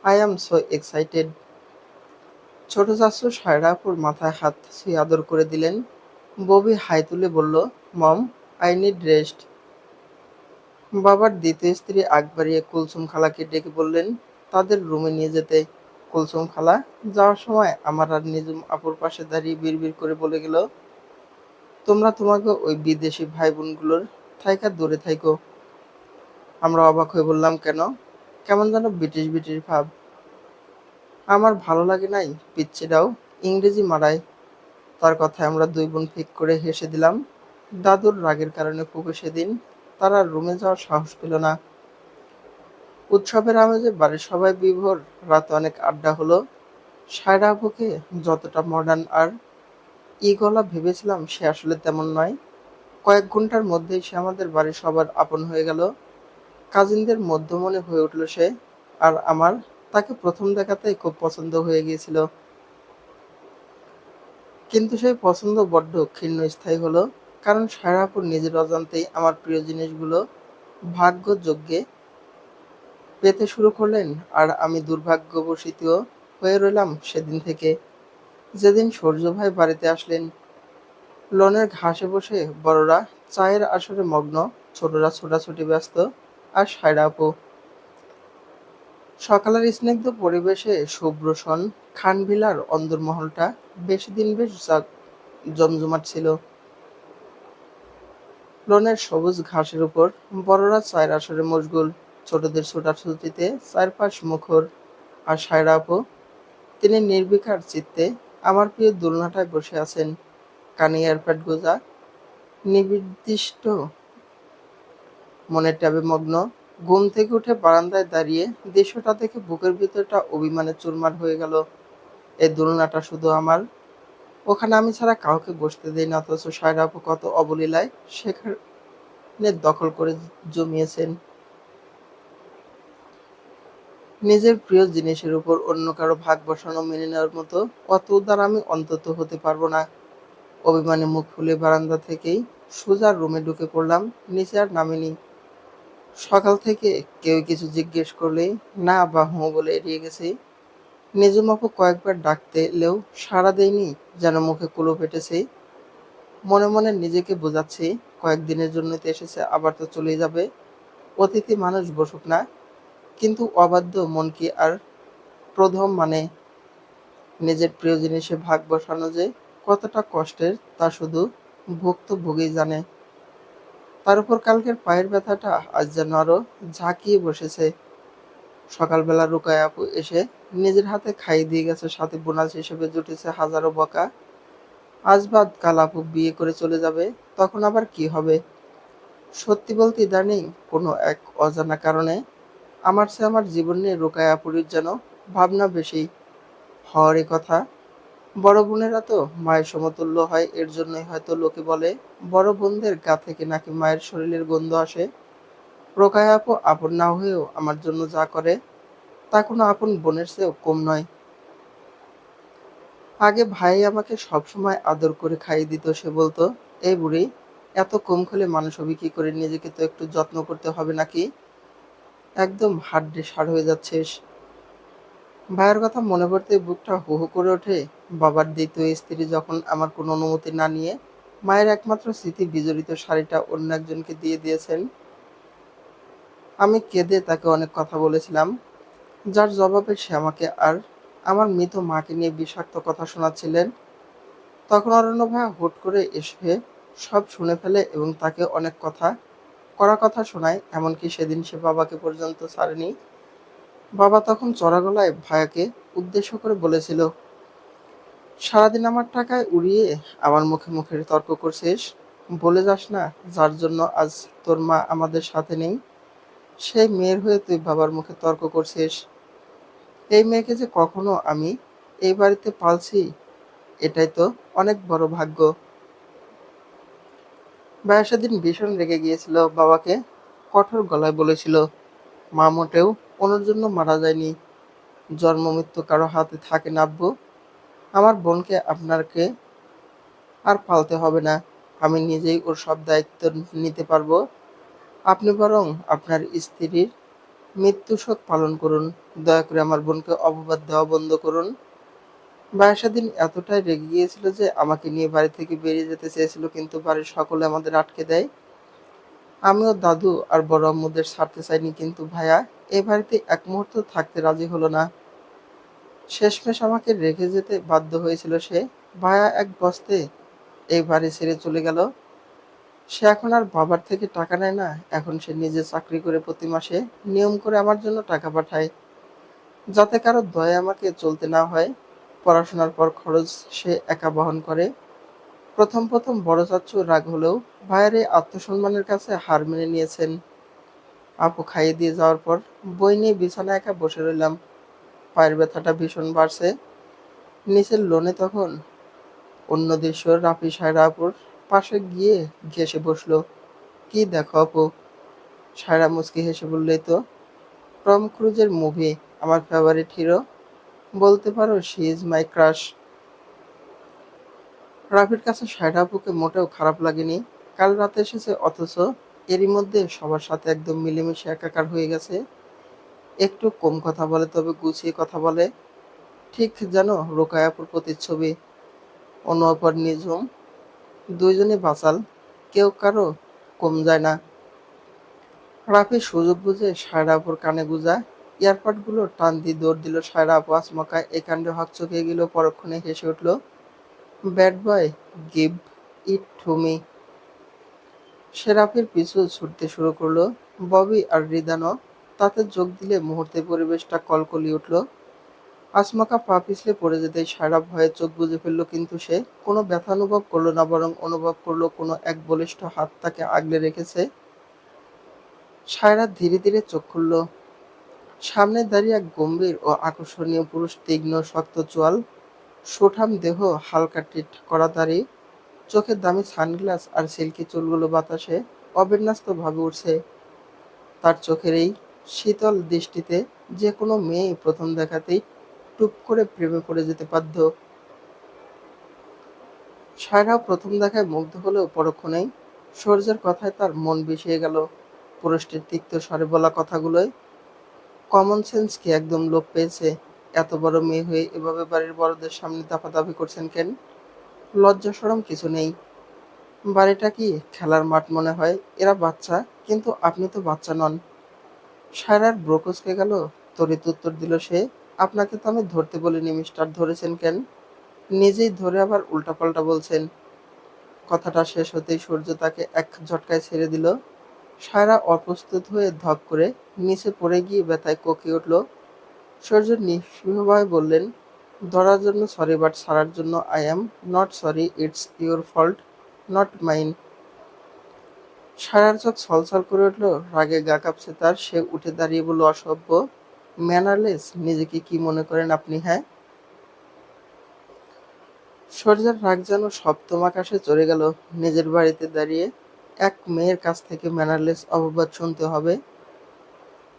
I am so excited. ছোট চাচু সায়রা আপুর মাথায় হাত ছুঁয়ে আদর করে দিলেন। ববি হাই তুলে বলল, মম, আই নিড রেস্ট। বাবার দ্বিতীয় স্ত্রী আগ বাড়িয়ে কুলসুম খালাকে ডেকে বললেন তাদের রুমে নিয়ে যেতে। কুলসুম খালা যাওয়ার সময় আমার আর নিজুম আপুর পাশে দাঁড়িয়ে বিড়বিড় করে বলে গেল, তোমরা তোমাকে ওই বিদেশি ভাই বোনগুলোর থাইকা দূরে থাইকো। আমরা অবাক হয়ে বললাম, কেন? কেমন যেন ব্রিটিশ ব্রিটিশ ভাব। আমার ভালো লাগে নাই, পিচ্চিটাও ইংরেজি মারায়। তার কথায় আমরা দুই বোন ফিক করে হেসে দিলাম। দাদুর রাগের কারণে ফুপু সেদিন তার আর রুমে যাওয়ার সাহস পেল না। উৎসবের আমেজে বাড়ির সবাই বিভোর। রাতে অনেক আড্ডা হলো। সায়রা আপুকে যতটা মডার্ন আর গলা ভেবেছিলাম, সে আসলে তেমন নয়। কয়েক ঘন্টার মধ্যেই সে আমাদের বাড়ির সবার আপন হয়ে গেল। কাজিনদের মধ্যমণি হয়ে উঠল সে। আর আমার তাকে প্রথম দেখাতেই খুব পছন্দ হয়ে গিয়েছিল। কিন্তু সেই পছন্দ বড্ড ক্ষীণস্থায়ী হলো। কারণ সায়রা আপুর নিজের অজান্তেই আমার প্রিয় জিনিসগুলো ভাগ্যযজ্ঞে পেতে শুরু করলেন। আর আমি দুর্ভাগ্যবশত হয়ে রইলাম সেদিন থেকে, যেদিন সূর্য ভাই বাড়িতে আসলেন। লনের ঘাসে বসে বড়রা চায়ের আসরে মগ্ন, ছোটরা ছোটাছুটি ব্যস্ত, আর সায়রা আপু সকালের স্নিগ্ধ পরিবেশে শুভ্রসন খানভিলার অন্দরমহলটা বেশিদিন বেশ জমজমাট ছিল। লনের সবুজ ঘাসের উপর বড়রা চায়ের আসরে মশগুল, ছোটদের ছোটাছুটিতে চারপাশ মুখর। আর সায়রা আপু, তিনি নির্বিকার চিত্তে আমার প্রিয় দোলনাটায় বসে আছেন, কানে এয়ারপ্যাড গোজা, নির্দিষ্ট মনের ট্যাবে মগ্ন। ঘুম থেকে উঠে বারান্দায় দাঁড়িয়ে দৃশ্যটা দেখে বুকের ভিতরটা অভিমানে চুরমার হয়ে গেল। এই দোলনাটা শুধু আমার, ওখানে আমি ছাড়া কাউকে বসতে দেই না, অথচ সায়রা আপু কত অবলীলায় সেখানে দখল করে জমিয়েছেন। নিজের প্রিয় জিনিসের উপর অন্য কারো ভাগ বসানো মেনে নেওয়ার মতো অত উদার আমি অন্তত হতে পারবো না। অভিমানে মুখ ফুলে বারান্দা থেকেই সোজা রুমে ঢুকে পড়লাম, নিচে আর নামিনি। সকাল থেকে কেউ কিছু জিজ্ঞেস করলেই না বা হুঁ বলে এড়িয়ে গেছি। নিজুম আপু কয়েকবার ডাকতে এলেও সাড়া দেয়নি, যেন মুখে কুলুপ এঁটেছে। মনে মনে নিজেকে বোঝাচ্ছি, কয়েকদিনের জন্য তো এসেছে, আবার তো চলেই যাবে। অতিথি মানুষ বসুক না। কিন্তু অবাধ্য মন কি আর প্রথম মানে? নিজের প্রিয় জিনিসে ভাগ বসানো যে কতটা কষ্টের তা শুধু ভুক্তভোগীই জানে। তার উপর কালকের পায়ের ব্যথাটা আজ যেন আরো ঝাঁকিয়ে বসেছে। সকালবেলা রুকায়া আপু এসে নিজের হাতে খাইয়ে দিয়ে গেছে, সাথে বোনাস হিসেবে জুটেছে হাজারো বকা। আজ বাদ কাল আপু বিয়ে করে চলে যাবে, তখন আবার কি হবে? সত্যি বলতে ইদানীং কোনো এক অজানা কারণে আমার চেয়ে আমার জীবন নিয়ে রুকায়া আপুর যেন ভাবনা বেশি হওয়ারই কথা। বড় বোনেরা তো মায়ের সমতুল্য হয়, এর জন্যই হয়তো লোকে বলে বড় বোনদের গা থেকে নাকি মায়ের শরীরের গন্ধ আসে। রোকায়া আপু আপন না হয়েও আমার জন্য যা করে, তা কোনো আপন বোনের চেয়েও কম নয়। আগে ভাই আমাকে সবসময় আদর করে খাইয়ে দিত। সে বলতো, এই বুড়ি, এত কম খেলে মানুষ হবি কি করে? নিজেকে তো একটু যত্ন করতে হবে নাকি? একদম হাড্ডে সার হয়ে যাচ্ছিস। ভাইয়ের কথা মনে পড়তেই বুকটা হু হু করে ওঠে। বাবার দ্বিতীয় স্ত্রী যখন আমার কোনো অনুমতি না নিয়ে মায়ের একমাত্র স্মৃতি বিজড়িত শাড়িটা অন্য একজনকে দিয়ে দিয়েছেন। আমি কেঁদে তাকে অনেক কথা বলেছিলাম, যার জবাবে সে আমাকে আর আমার মৃত মাকে নিয়ে বিষাক্ত কথা শোনাচ্ছিলেন। তখন অরণ্য ভাইয়া হুট করে এসে সব শুনে ফেলে এবং তাকে অনেক কড়া কথা শোনায়, এমনকি সেদিন সে বাবাকে পর্যন্ত ছাড়েনি। বাবা তখন চড়া গলায় ভাইয়াকে উদ্দেশ্য করে বলেছিল, সারাদিন আমার টাকায় উড়িয়ে আমার মুখে মুখে তর্ক করছিস, বলে যাস না যার জন্য আজ তোর মা আমাদের সাথে নেই, সেই মেয়ের হয়ে তুই বাবার মুখে তর্ক করছিস। এই মেয়েকে যে কখনো আমি এই বাড়িতে পালছি, এটাই তো অনেক বড় ভাগ্য। ভাইয়া সেদিন ভীষণ রেগে গিয়েছিল, বাবাকে কঠোর গলায় বলেছিল, মা মোটেও ওনার জন্য মারা যায়নি, জন্ম মৃত্যু কারো হাতে থাকে না আব্বু। আমার বোনকে আপনাকে আর পালতে হবে না, আমি নিজেই ওর সব দায়িত্ব নিতে পারবো। আপনি বরং আপনার স্ত্রীর মৃত্যু শোক পালন করুন, দয়া করে আমার বোনকে অপবাদ দেওয়া বন্ধ করুন। ভাইয়া সেদিন এতটাই রেগে গিয়েছিল যে আমাকে নিয়ে বাড়ি থেকে বেরিয়ে যেতে চেয়েছিল, কিন্তু বাড়ির সকলে আমাদের আটকে দেয়। আমিও দাদু আর বড় আম্মুদের ছাড়তে চাইনি, কিন্তু ভাইয়া এই বাড়িতে এক মুহূর্ত থাকতে রাজি হলো না। শেষমেশ আমাকে রেখে যেতে বাধ্য হয়েছিল সে। ভাইয়া এক বস্তে এই বাড়ি ছেড়ে চলে গেল। সে এখন আর বাবার থেকে টাকা নেয় না, এখন সে নিজে চাকরি করে প্রতি মাসে নিয়ম করে আমার জন্য টাকা পাঠায়, যাতে কারো দয়ে আমাকে চলতে না হয়। পড়াশোনার পর খরচ সে একা বহন করে। প্রথম প্রথম বড় চাচ্চু রাগ হলেও ভাইয়ের এই আত্মসম্মানের কাছে হার মেনে নিয়েছেন। আপু খাইয়ে দিয়ে যাওয়ার পর বই নিয়ে বিছানায় একা বসে রইলাম। পায়ের ব্যথাটা ভীষণ বাড়ছে। নিচের লোনে তখন অন্য দৃশ্য, রাফি সায়রা আপুর পাশে গিয়ে ঘেঁষে বসলো। কি দেখো আপু? সায়রা মুচকি হেসে বললেই তো, টম ক্রুজের মুভি, আমার ফেভারিট হিরো, বলতে পারো শি ইজ মাই ক্রাশ। রাফির কাছে সায়রা আপুকে মোটেও খারাপ লাগেনি। কাল রাতে এসেছে অথচ এরই মধ্যে সবার সাথে একদম মিলেমিশে একাকার হয়ে গেছে। একটু কম কথা বলে, তবে গুছিয়ে কথা বলে, ঠিক যেন রোকায়া আপুর প্রতিচ্ছবি। অনু অপর নিঝুম, দুইজনই বাচাল, কেউ কারো কম যায় না। রাফি সুযোগ বুঝে সায়রা আপুর কানে গুঁজা ইয়ারপাডগুলো টান দিয়ে দৌড় দিল। সায়রা আপু আচমকা এই কাণ্ডে হকচকিয়ে গেল, পরক্ষণে হেসে উঠল। Bad boy, give it to me. সে রাফির পিছু ছুটতে শুরু করলো। ববি আর রিদানও তাতে যোগ দিলে মুহূর্তে পরিবেশটা কলকলিয়ে উঠল। আচমকা পা পিছলে পড়ে যেতেই সায়রা ভয়ে চোখ বুজে ফেলল, কিন্তু সে কোনো ব্যথা অনুভব করলো না, বরং অনুভব করলো কোনো এক বলিষ্ঠ হাত তাকে আগলে রেখেছে। সায়রা ধীরে ধীরে চোখ খুলল। সামনে দাঁড়িয়ে এক গম্ভীর ও আকর্ষণীয় পুরুষ, তীক্ষ্ণ শক্ত চোয়াল, সুঠাম দেহ, হালকা টিট করা দাড়ি, চোখে দামি সানগ্লাস আর সিল্কি চুলগুলো বাতাসে অবিন্যস্ত ভাবে উঠছে। তার চোখের এই শীতল দৃষ্টিতে যে কোনো মেয়ে প্রথম দেখাতেই টুপ করে প্রেমে পড়ে যেতে বাধ্য। সায়রাও প্রথম দেখায় মুগ্ধ হলেও পরক্ষণেই সূর্যের কথায় তার মন বিষিয়ে গেল। পুরুষটির তিক্ত স্বরে বলা কথাগুলোয় কমন সেন্স কি একদম লোপ পেয়েছে? এত বড় মেয়ে হয়ে এভাবে বাড়ির বড়দের সামনে দাপাদাপি করছেন কেন? লজ্জা শরম কিছু নেই? বাড়িটা কি খেলার মাঠ মনে হয়? এরা বাচ্চা, কিন্তু আপনি তো বাচ্চা নন। সায়রার ভ্রু কুঁচকে গেল। তড়িৎ উত্তর দিল সে, আপনাকে তো আমি ধরতে বলিনি মিস্টার, ধরেছেন কেন? নিজেই ধরে আবার উল্টাপাল্টা বলছেন। কথাটা শেষ হতেই সূর্য তাকে এক ঝটকায় ছেড়ে দিল। সায়রা অপ্রস্তুত হয়ে ধপ করে নিচে পড়ে গিয়ে ব্যথায় কোঁকিয়ে উঠল। সূর্য নিঃস্পৃহভাবে বললেন, ধরার জন্য সরি, বাট ছাড়ার জন্য I am not sorry, it's your fault, not mine. সায়রার চোখ ছলছল করে উঠল, রাগে গা কাঁপছে তার। সে উঠে দাঁড়িয়ে বলল, অসভ্য, ম্যানারলেস, নিজেকে কি মনে করেন আপনি, হ্যাঁ? সূর্যের রাগ যেন সপ্তম আকাশে চড়ে গেল। নিজের বাড়িতে দাঁড়িয়ে এক মেয়ের কাছ থেকে ম্যানারলেস অপবাদ শুনতে হবে,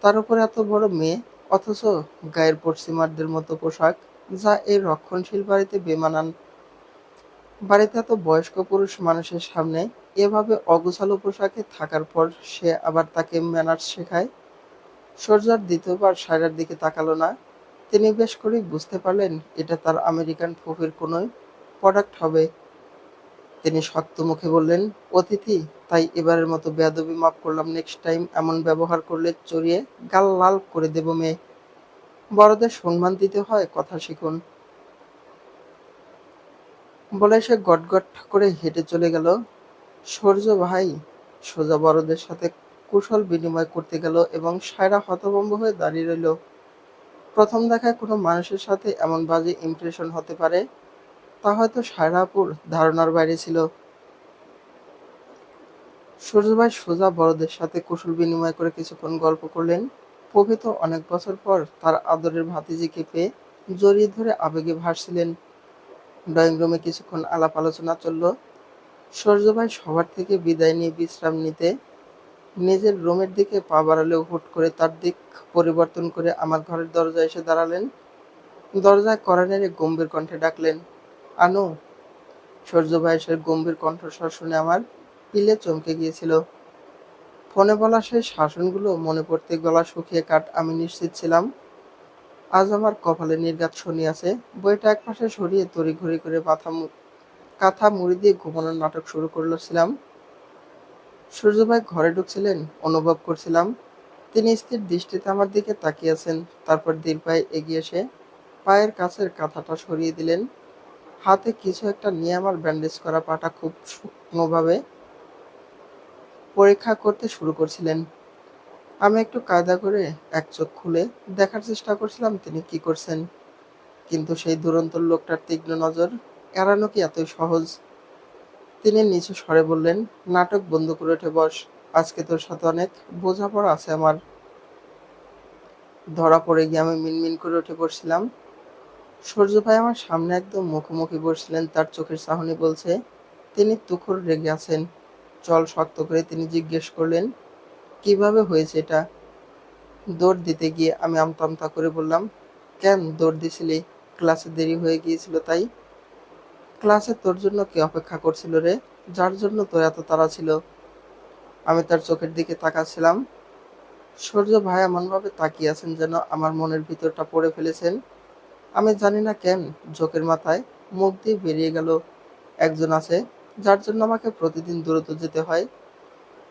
তার উপর এত বড় মেয়ে, অথচ গায়ের পশ্চিমাদের মতো পোশাক, যা এই রক্ষণশীল বাড়িতে বেমানান। বাড়িতে এত বয়স্ক পুরুষ মানুষের সামনে এভাবে অগোছালো পোশাকে থাকার পর সে আবার তাকে ম্যানার্স শেখায়। সূর্য আর দ্বিতীয়বার সায়রার দিকে তাকালো না। তিনি বেশ করেই বুঝতে পারলেন এটা তার আমেরিকান ফুফির কোনোই প্রোডাক্ট হবে। তিনি শক্ত মুখে বললেন, অতিথি, তাই এবারের মতো বেয়াদবি মাফ করলাম, নেক্সট টাইম এমন ব্যবহার করলে চড়িয়ে গাল লাল করে দেব মেয়ে। বড়দের সম্মান দিতে হয়, কথা শিখুন। বলে সে গটগট করে হেঁটে চলে গেল। সূর্য ভাই সোজা বড়দের সাথে কুশল বিনিময় করতে গেল এবং সায়রা হতভম্ব হয়ে দাঁড়িয়ে রইল। প্রথম দেখায় কোনো মানুষের সাথে এমন বাজে ইমপ্রেশন হতে পারে, তা হয়তো সায়রা আপুর ধারণার বাইরে ছিল। সূর্য ভাই সোজা বড়দের সাথে কুশল বিনিময় করে কিছুক্ষণ গল্প করলেন। প্রকৃত অনেক বছর পর তার আদরের ভাতিজিকে পেয়ে জড়িয়ে ধরে আবেগে ভাসছিলেন। ড্রয়িং রুমে কিছুক্ষণ আলাপ আলোচনা চলল। সূর্য ভাই সবার থেকে বিদায় নিয়ে বিশ্রাম নিতে নিজের রুমের দিকে পা বাড়ালেও হুট করে তার দিক পরিবর্তন করে আমার ঘরের দরজায় এসে দাঁড়ালেন। দরজায় কড়া নেড়ে গম্ভীর কণ্ঠে ডাকলেন, আনু। সূর্য ভাইয়ের সেই গম্ভীর কণ্ঠস্বর শুনে আমার পিলে চমকে গিয়েছিল। ফোনে বলা সেই শাসনগুলো মনে পড়তে গলা শুকিয়ে কাঠ। আমি নিশ্চিত ছিলাম আজ আমার কপালে নির্ঘাত শনি আছে। বইটা একপাশে সরিয়ে তড়িঘড়ি করে কাঁথা মুড়ি দিয়ে ঘুমানোর নাটক শুরু করছিলাম। সূর্য ভাই ঘরে ঢুকছিলেন, অনুভব করছিলাম তিনি স্থির দৃষ্টিতে আমার দিকে তাকিয়ে আছেন। তারপর ধীর পায়ে এগিয়ে এসে পায়ের কাছের কাঁথাটা সরিয়ে দিলেন। হাতে কিছু একটা নিয়ে আমার ব্যান্ডেজ করা পাটা খুব সূক্ষ্মভাবে পরীক্ষা করতে শুরু করছিলেন। আমি একটু কায়দা করে এক চোখ খুলে দেখার চেষ্টা করছিলাম তিনি কি করছেন, কিন্তু সেই দুরন্ত লোকটার তীক্ষ্ণ নজর এড়ানো কি এতই সহজ? তিনি নিচু স্বরে বললেন, নাটক বন্ধ করে উঠে বস। আজকে তোর সাথে অনেক বোঝাপড়া আছে আমার। ধরা পড়ে গিয়ে আমি মিনমিন করে উঠে বসছিলাম। সূর্য ভাই আমার সামনে একদম মুখোমুখি বসছিলেন। তার চোখের চাহনি বলছে তিনি তুখোড় রেগে আছেন। চল শক্ত করে তিনি জিজ্ঞেস করলেন, কিভাবে হয়েছে এটা? দৌড় দিতে গিয়ে আমি আমতা আমতা করে বললাম, কেন দৌড় দিছিলি? ক্লাসে দেরি হয়ে গিয়েছিল তাই। ক্লাসে তোর জন্য কে অপেক্ষা করছিল রে, যার জন্য তোর এত তাড়া ছিল? আমি তার চোখের দিকে তাকাচ্ছিলাম। সূর্য ভাই এমনভাবে তাকিয়ে আছেন যেন আমার মনের ভিতরটা পড়ে ফেলেছেন। আমি জানি না কেন ঝোঁকের মাথায় মুখ দিয়ে বেরিয়ে গেল, একজন আছে যার জন্য আমাকে প্রতিদিন দ্রুত যেতে হয়।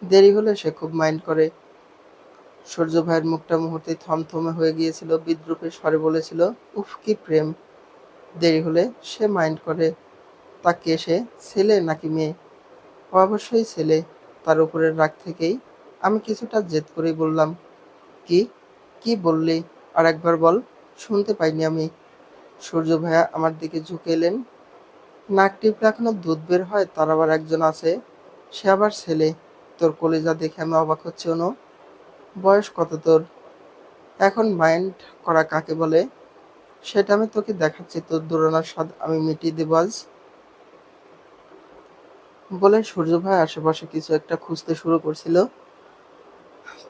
দেরি হলে সে খুব মাইন্ড করে। সূর্য ভাইয়ের মুখটা মুহূর্তে থমথমে হয়ে গিয়েছিল। বিদ্রূপের স্বরে বলেছিল, উফ কি প্রেম! দেরি হলে সে মাইন্ড করে। তা কে সে, ছেলে নাকি মেয়ে? অবশ্যই ছেলে। তার উপরের রাগ থেকেই আমি কিছুটা জেদ করেই বললাম, কি? কি বললি? আর একবার বল, শুনতে পাইনি আমি। সূর্য ভাইয়া আমার দিকে ঝুঁকে এলেন। নাক টিপলে এখনো দুধ বের হয়, তার আবার একজন আছে, সে আবার ছেলে। তোর কলিজা দেখে আমি অবাক হচ্ছি অনু। বয়স কত তোর? এখন মাইন্ড করা কাকে বলে সেটা আমি তোকে দেখাচ্ছি, তোর দোলনার স্বাদ আমি মিটিয়ে দেবো আজ। বলে সূর্য ভাই আশেপাশে কিছু একটা খুঁজতে শুরু করছিল।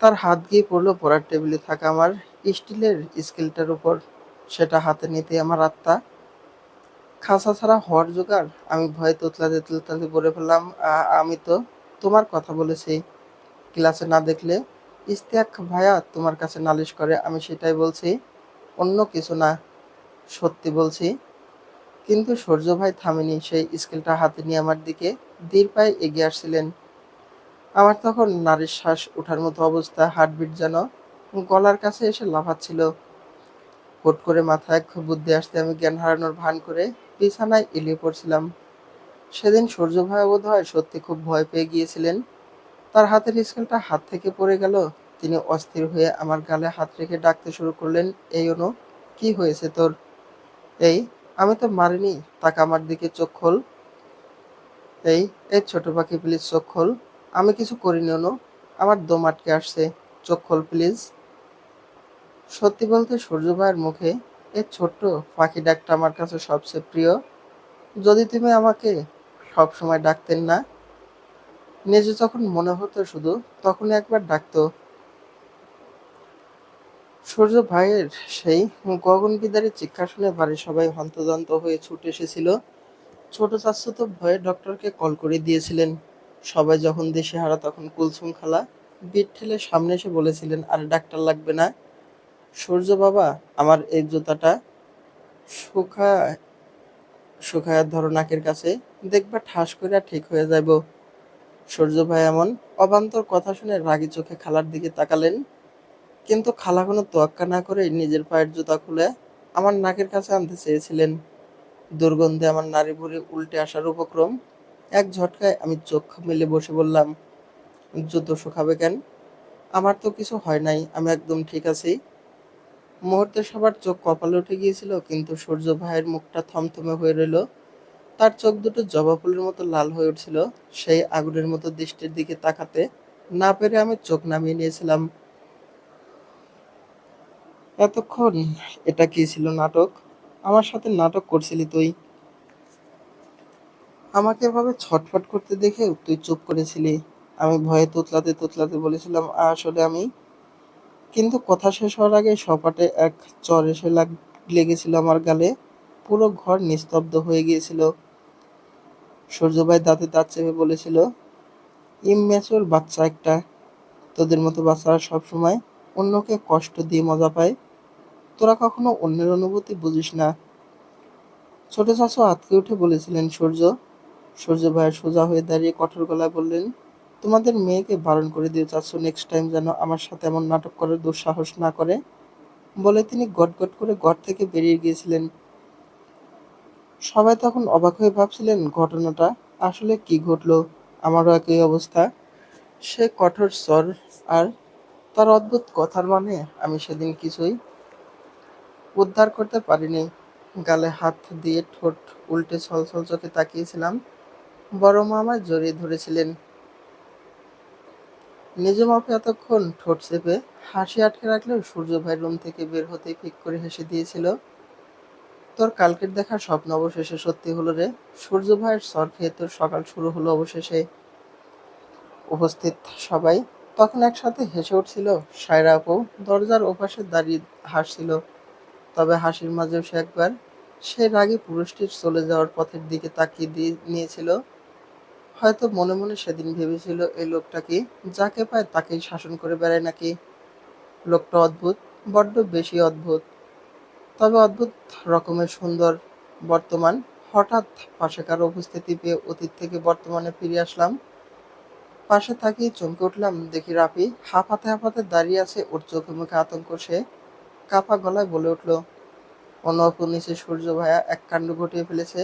তার হাত গিয়ে পড়লো পড়ার টেবিলে থাকা আমার স্টিলের স্কেলটার উপর। সেটা হাতে নিতে আমার আত্মা খাঁচা ছাড়া হওয়ার জোগাড়। আমি ভয়ে তোতলাতে তোতলাতে বলে ফেললাম, আমি তো তোমার কথা বলেছি। ক্লাসে না দেখলে ইশতিয়াক ভাইয়া তোমার কাছে নালিশ করে, আমি সেটাই বলছি, অন্য কিছু না। সত্যি বলছি। কিন্তু সূর্য ভাই থামেনি। সেই স্কেলটা হাতে নিয়ে আমার দিকে ধীর পায়ে এগিয়ে আসছিলেন। আমার তখন নারীর শ্বাস ওঠার মতো অবস্থা, হার্টবিট যেন গলার কাছে এসে লাফাচ্ছিল। হুট করে মাথায় এক বুদ্ধি আসতে আমি জ্ঞান হারানোর ভান করে বিছানায় এলিয়ে পড়ছিলাম। সেদিন সূর্য ভাই বোধহয় সত্যি খুব ভয় পেয়ে গিয়েছিলেন। তার হাতের স্কেলটা হাত থেকে পড়ে গেল। তিনি অস্থির হয়ে আমার গালে হাত রেখে ডাকতে শুরু করলেন, এই অনু, কি হয়েছে তোর? এই, আমি তো মারিনি। তাকা আমার দিকে, চোখ খোল। এই, এই ছোট পাখি প্লিজ চোখ খোল। আমি কিছু করিনি অনু, আমার দম আটকে আসছে। চোখ খোল প্লিজ। সত্যি বলতে সূর্য ভাইয়ের মুখে এই ছোট্ট পাখি ডাকটা আমার কাছে সবচেয়ে প্রিয়। যদি তুমি আমাকে সব সময় ডাকতেন না, নিজে যখন মনে হতো শুধু তখনই একবার ডাকতো। সূর্য ভাইয়ের সেই গগনবিদারী চিৎকার শুনে বাড়ির সবাই হন্তদন্ত হয়ে ছুটে এসেছিল। ছোট চাচ্চু তো ভয়ে ডক্টরকে কল করে দিয়েছিলেন। সবাই যখন দিশেহারা তখন কুলসুম খালা বিট ঠেলে সামনে এসে বলেছিলেন, আর ডাক্তার লাগবে না। সূর্য বাবা, আমার এই জুতাটা শুকায় শুকায় ধরো নাকের কাছে। দেখবা ঠাস কইরা ঠিক হয়ে যাইব। সূর্য ভাই এমন অবান্তর কথা শুনে রাগী চোখে খালার দিকে তাকালেন, কিন্তু খালা কোনো তোয়াক্কা না করে নিজের পায়ের জুতা খুলে আমার নাকের কাছে আনতে চেয়েছিলেন। দুর্গন্ধে আমার নাড়ি ভুড়ি উল্টে আসার উপক্রম। এক ঝটকায় আমি চোখ মেলে বসে বললাম, জুতো শুকাবে কেন? আমার তো কিছু হয় নাই, আমি একদম ঠিক আছি। মুহূর্তে সবার চোখ কপালে উঠে গিয়েছিল, কিন্তু সূর্য ভাইয়ের মুখটা থমথমে হয়ে রইল। তার চোখ দুটো জবা ফুলের মতো লাল হয়ে উঠছিল। সেই আগুনের মতো দৃষ্টির দিকে তাকাতে না পেরে আমি চোখ নামিয়ে নিয়েছিলাম। এতক্ষণ এটা কি ছিল? নাটক? আমার সাথে নাটক করছিলি তুই? আমাকে এভাবে ছটফট করতে দেখে তুই চুপ করেছিলি। আমি ভয়ে তোতলাতে তোতলাতে বলেছিলাম, আসলে আমি। কিন্তু কথা শেষ হওয়ার আগে সপাটে এক চড় এসে লেগেছিল আমার গালে। পুরো ঘর নিস্তব্ধ হয়ে গিয়েছিল। সূর্যভাই দাঁতে দাঁত চেপে বলেছিল, ইম্যাচিওর বাচ্চা একটা। তোদের মতো বাচ্চারা সবসময় অন্যকে কষ্ট দিয়ে মজা পায়। তোরা কখনো অন্যের অনুভূতি বুঝিস না। ছোট চাচা আঁতকে উঠে বলেছিলেন, সূর্য ভাইয়া সোজা হয়ে দাঁড়িয়ে কঠোর গলায় বললেন, তোমাদের মেয়েকে বারণ করে দিও চাচ্ছু, নেক্সট টাইম যেন আমার সাথে এমন নাটক করার দুঃসাহস না করে। বলে তিনি গটগট করে ঘর থেকে বেরিয়ে গিয়েছিলেন। সবাই তখন অবাক হয়ে ভাবছিলেন ঘটনাটা আসলে কি ঘটলো। আমারও একই অবস্থা। সে কঠোর স্বর আর তার অদ্ভুত কথার মানে আমি সেদিন কিছুই উদ্ধার করতে পারিনি। গালে হাত দিয়ে ঠোঁট উল্টে ছলছল চোখে তাকিয়েছিলাম। বড় মা আমায় জড়িয়ে ধরেছিলেন। নিজ মাপে এতক্ষণ ঠোঁট চেপে হাসি আটকে রাখলেও সূর্য ভাই রুম থেকে বের হতেই ফিক করে হেসে দিয়েছিল। তোর কালকের দেখা স্বপ্ন অবশেষে সত্যি হলো রে। সূর্য ভাইয়ের স্বর খেয়ে তোর সকাল শুরু হলো অবশেষে। উপস্থিত সবাই তখন একসাথে হেসে উঠছিল। সায়রা আপু দরজার ওপাশে দাঁড়িয়ে হাসছিল, তবে হাসির মাঝেও সে একবার সেই রাগী পুরুষটির চলে যাওয়ার পথের দিকে তাকিয়ে দিয়ে নিয়েছিল। হয়তো মনে মনে সেদিন ভেবেছিল, এই লোকটা কি যাকে পায় তাকেই শাসন করে বেড়ায় নাকি। লোকটা অদ্ভুত, বড্ড বেশি অদ্ভুত। তবে অদ্ভুত রকমের সুন্দর। বর্তমান। হঠাৎ পাশে কারো উপস্থিতি পেয়ে অতীত থেকে বর্তমানে ফিরে আসলাম। পাশে তাকিয়ে চমকে উঠলাম, দেখি রাফি হাঁপাতে হাঁপাতে দাঁড়িয়ে আছে। ওর চোখে মুখে আতঙ্ক। সে কাপা গলায় বলে উঠল, অনুপর নিচে সূর্য ভাইয়া এক কাণ্ড ঘটিয়ে ফেলেছে।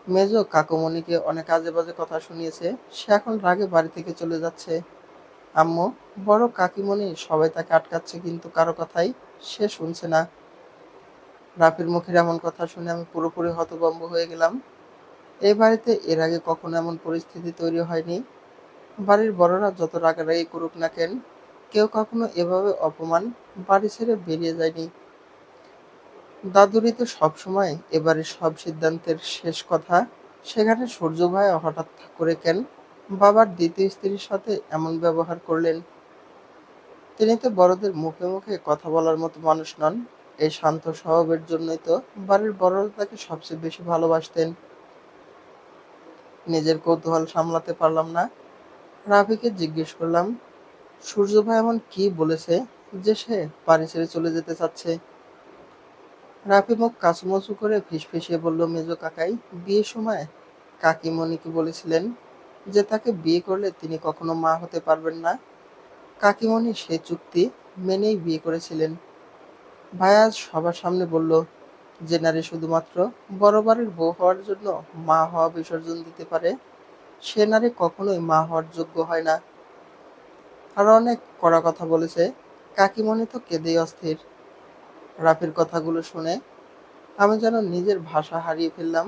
মেজো কাকুমণিকে অনেক আজে বাজে কথা শুনিয়েছে। সে এখন রাগে বাড়ি থেকে চলে যাচ্ছে। আম্মু, বড় কাকিমণি সবাই তাকে আটকাচ্ছে, কিন্তু কারো কথাই সে শুনছে না। রাফির মুখের এমন কথা শুনে আমি পুরোপুরি হতভম্ব হয়ে গেলাম। এই বাড়িতে এর আগে কখনো এমন পরিস্থিতি তৈরি হয়নি। বাড়ির বড়রা যত রাগারাগি করুক না কেন, কেউ কখনো এভাবে অপমান বাড়ি ছেড়ে বেরিয়ে যায়নি। দাদুরই তো সবসময় এবারে সব সিদ্ধান্তের শেষ কথা। সেখানে সূর্য ভাই হঠাৎ করে কেন বাবার দ্বিতীয় স্ত্রীর সাথে এমন ব্যবহার করলেন? তিনি তো বড়দের মুখে মুখে কথা বলার মতো মানুষ নন। এই শান্ত স্বভাবের জন্যই তো বাড়ির বড়রা তাকে সবচেয়ে বেশি ভালোবাসতেন। নিজের কৌতূহল সামলাতে পারলাম না। রাফিকে জিজ্ঞেস করলাম, সূর্য ভাই এমন কি বলেছে যে সে বাড়ি ছেড়ে চলে যেতে চাচ্ছে? রাফি মুখ কাঁচুমাচু করে ফিসফিসিয়ে বলল, মেজো কাকাই বিয়ের সময় কাকিমণিকে বলেছিলেন যে তাকে বিয়ে করলে তিনি কখনো মা হতে পারবেন না। কাকিমণি সে চুক্তি মেনেই বিয়ে করেছিলেন। ভাইয়া আজ সবার সামনে বলল, যে নারী শুধুমাত্র বড় বাড়ির বউ হওয়ার জন্য মা হওয়া বিসর্জন দিতে পারে, সে নারী কখনোই মা হওয়ার যোগ্য হয় না। আরো অনেক কড়া কথা বলেছে। কাকিমণি তো কেঁদেই অস্থির। রাফির কথাগুলো শুনে আমি যেন নিজের ভাষা হারিয়ে ফেললাম।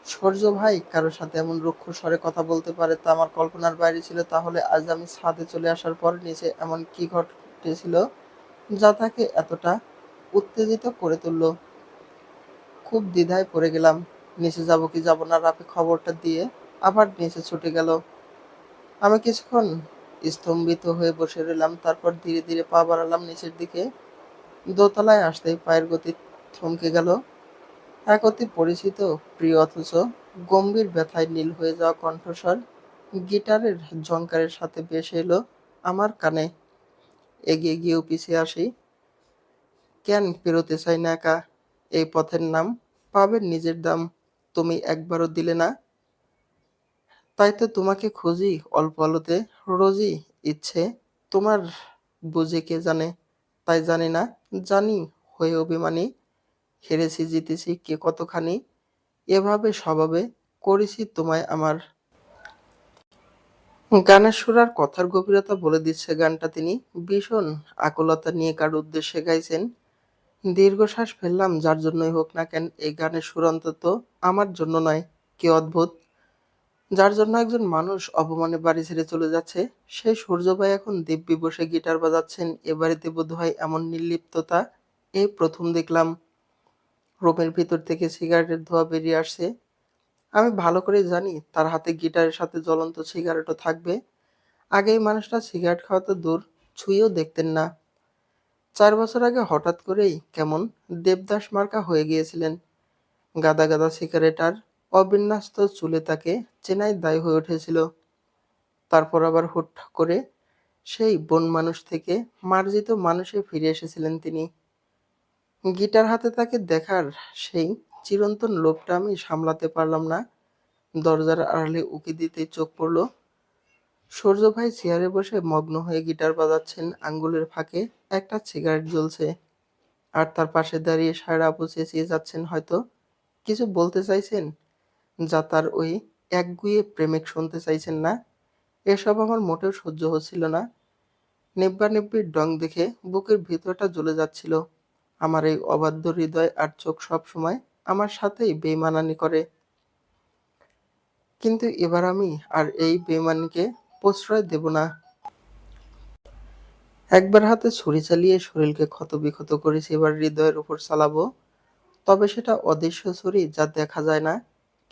সূর্য ভাই কারোর সাথে এমন রুক্ষ স্বরে কথা বলতে পারে তা আমার কল্পনার বাইরে ছিল। তাহলে আজ আমি ছাদে চলে আসার পর নিচে এমন কি ঘটেছিল যা তাকে এতটা উত্তেজিত করে তুলল? খুব দ্বিধায় পড়ে গেলাম। নিচে যাব কি যাব না। রাফি খবরটা দিয়ে আবার নিচে ছুটে গেল। আমি কিছুক্ষণ স্তম্ভিত হয়ে বসে রইলাম, তারপর ধীরে ধীরে পা বাড়ালাম নিচের দিকে। দোতলায় আসতেই পায়ের গতি থমকে গেল। এক অতি পরিচিত, প্রিয় অথচ গম্ভীর ব্যথায় নীল হয়ে যাওয়া কণ্ঠস্বর গিটারের ঝংকারের সাথে ভেসে এলো আমার কানে। এগিয়ে গিয়েও পিছিয়ে আসি। কেন পেরোতে চাই না একা? এই পথের নাম পাবে নিজের দাম। তুমি একবারও দিলে না। তাই তো তোমাকে খুঁজি অল্প আলোতে রোজই। ইচ্ছে তোমার বুঝি কে জানে। তাই জানি না, জানি হয়ে অভিমানী। হেরেছি জিতেছি কে কতখানি, এভাবে স্বভাবে করেছি তোমায় আমার। গানের সুর আর কথার গভীরতা বলে দিচ্ছে গানটা তিনি ভীষণ আকুলতা নিয়ে কার উদ্দেশ্যে গাইছেন। দীর্ঘশ্বাস ফেললাম যার জন্যই হোক না কেন, এই গানের সুর অন্তত আমার জন্য নয়। কি অদ্ভুত, যার জন্য একজন মানুষ অপমানে বাড়ি ছেড়ে চলে যাচ্ছে, সেই সূর্য ভাই এখন দিব্যি বসে গিটার বাজাচ্ছেন। এ বাড়িতে বোধহয় এমন নির্লিপ্ততা এই প্রথম দেখলাম। রুমের ভিতর থেকে সিগারেটের ধোঁয়া বেরিয়ে আসছে। আমি ভালো করেই জানি তার হাতে গিটারের সাথে জ্বলন্ত সিগারেটও থাকবে। আগে এই মানুষটা সিগারেট খাওয়া তো দূর, ছুঁয়েও দেখতেন না। 4 বছর আগে হঠাৎ করেই কেমন দেবদাস মার্কা হয়ে গিয়েছিলেন। গাদা গাদা সিগারেট আর অবিন্যস্ত চুলে তাকে চেনাই দায় হয়ে উঠেছিল। তারপর আবার হুট করে সেই বন মানুষ থেকে মার্জিত মানুষে ফিরে এসেছিলেন তিনি। গিটার হাতে তাকে দেখার সেই চিরন্তন লোভটা আমি সামলাতে পারলাম না। দরজার আড়ালে উকি দিতেই চোখ পড়ল সূর্য ভাই চেয়ারে বসে মগ্ন হয়ে গিটার বাজাচ্ছেন, আঙ্গুলের ফাঁকে একটা সিগারেট জ্বলছে। আর তার পাশে দাঁড়িয়ে সায়রা আপু চেঁচিয়ে যাচ্ছেন, হয়তো কিছু বলতে চাইছেন যা তার ওই একগুঁয়ে প্রেমিক শুনতে চাইছেন না। এসব আমার মোটেও সহ্য হচ্ছিল না। নিব্বানিব্বির ঢং দেখে বুকের ভিতরটা জ্বলে যাচ্ছিল। আমার এই অবাধ্য হৃদয় আর চোখ সব সময় আমার সাথেই বেইমানানি করে। কিন্তু এবার আমি আর এই বেইমানিকে প্রশ্রয় দেব না। একবার হাতে ছুরি চালিয়ে শরীরকে ক্ষতবিক্ষত করেছি, এবার হৃদয়ের উপর চালাবো। তবে সেটা অদৃশ্য ছুরি যা দেখা যায় না,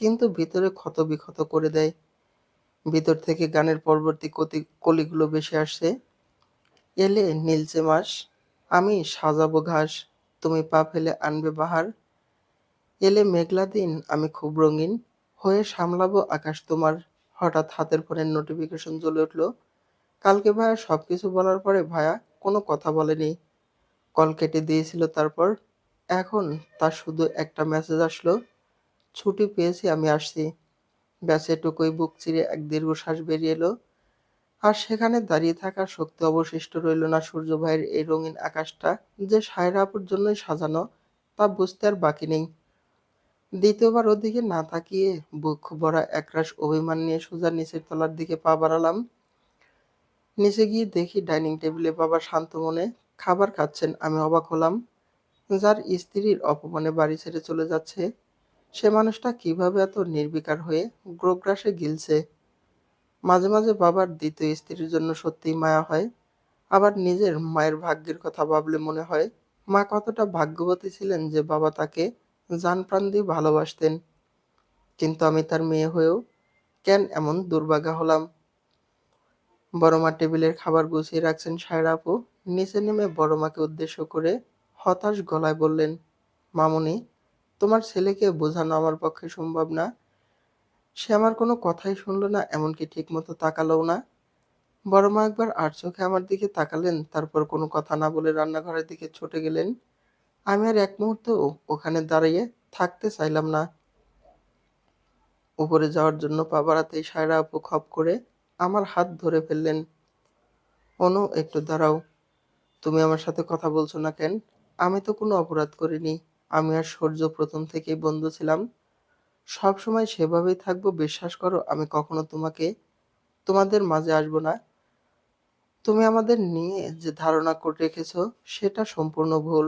কিন্তু ভিতরে ক্ষতবিক্ষত করে দেয়। ভিতর থেকে গানের পরবর্তী কলিগুলো ভেসে আসছে। এলে নীলচে মাস, আমি সাজাবো ঘাস, তুমি পা ফেলে আনবে বাহার। এলে মেঘলা দিন, আমি খুব রঙিন হয়ে সামলাবো আকাশ তোমার। হঠাৎ হাতের ফোনের নোটিফিকেশন জ্বলে উঠল। কালকে ভাইয়া সবকিছু বলার পরে ভাইয়া কোনো কথা বলেনি, কল কেটে দিয়েছিল। তারপর এখন তার শুধু একটা মেসেজ আসলো, ছুটি পেয়েছি আমি আসছি। ব্যাস এটুকুই। বুক চিরে এক দীর্ঘশ্বাস বেরিয়ে এলো। আর সেখানে দাঁড়িয়ে থাকার শক্তি অবশিষ্ট রইল না। সূর্য ভাইয়ের এই রঙিন আকাশটা যে সায়রা আপুর জন্যই সাজানো, তা বুঝতে আর বাকি নেই। দ্বিতীয়বার ওদিকে না তাকিয়ে বুক ভরা একরাশ অভিমান নিয়ে সোজা নিচের তলার দিকে পা বাড়ালাম। নিচে গিয়ে দেখি ডাইনিং টেবিলে বাবা শান্ত মনে খাবার খাচ্ছেন। আমি অবাক হলাম, যার স্ত্রীর অপমানে বাড়ি ছেড়ে চলে যাচ্ছে, সে মানুষটা কিভাবে এত নির্বিকার হয়ে গ্রাসে গিলছে। মাঝে মাঝে বাবার দ্বিতীয় স্ত্রীর জন্য সত্যিই মায়া হয়। আবার নিজের মায়ের ভাগ্যের কথা ভাবলে মনে হয় মা কতটা ভাগ্যবতী ছিলেন যে বাবা তাকে জান প্রাণ দিয়ে ভালোবাসতেন। কিন্তু আমি তার মেয়ে হয়েও কেন এমন দুর্ভাগা হলাম। বড় মা টেবিলের খাবার গুছিয়ে রাখছেন। সায়রা আপু নিচে নেমে বড় মাকে উদ্দেশ্য করে হতাশ গলায় বললেন, মামুনি, তোমার ছেলেকে বোঝানো আমার পক্ষে সম্ভব না। সে আমার কোনো কথাই শুনলো না, এমনকি ঠিকমতো তাকালোও না। বড় মা একবার আর চোখে আমার দিকে তাকালেন, তারপর কোনো কথা না বলে রান্নাঘরের দিকে ছুটে গেলেন। আমি আর এক মুহূর্তও ওখানে দাঁড়িয়ে থাকতে চাইলাম না। উপরে যাওয়ার জন্য পা বাড়াতেই সায়রা আপু খপ করে আমার হাত ধরে ফেললেন। অনু, একটু দাঁড়াও। তুমি আমার সাথে কথা বলছো না কেন? আমি তো কোনো অপরাধ করিনি। আমি আর সূর্য প্রথম থেকেই বন্ধু ছিলাম, সব সময় সেভাবেই থাকবো। বিশ্বাস করো, আমি কখনো তোমাদের মাঝে আসবো না। তুমি আমাদের নিয়ে যে ধারণা করে রেখেছো সেটা সম্পূর্ণ ভুল।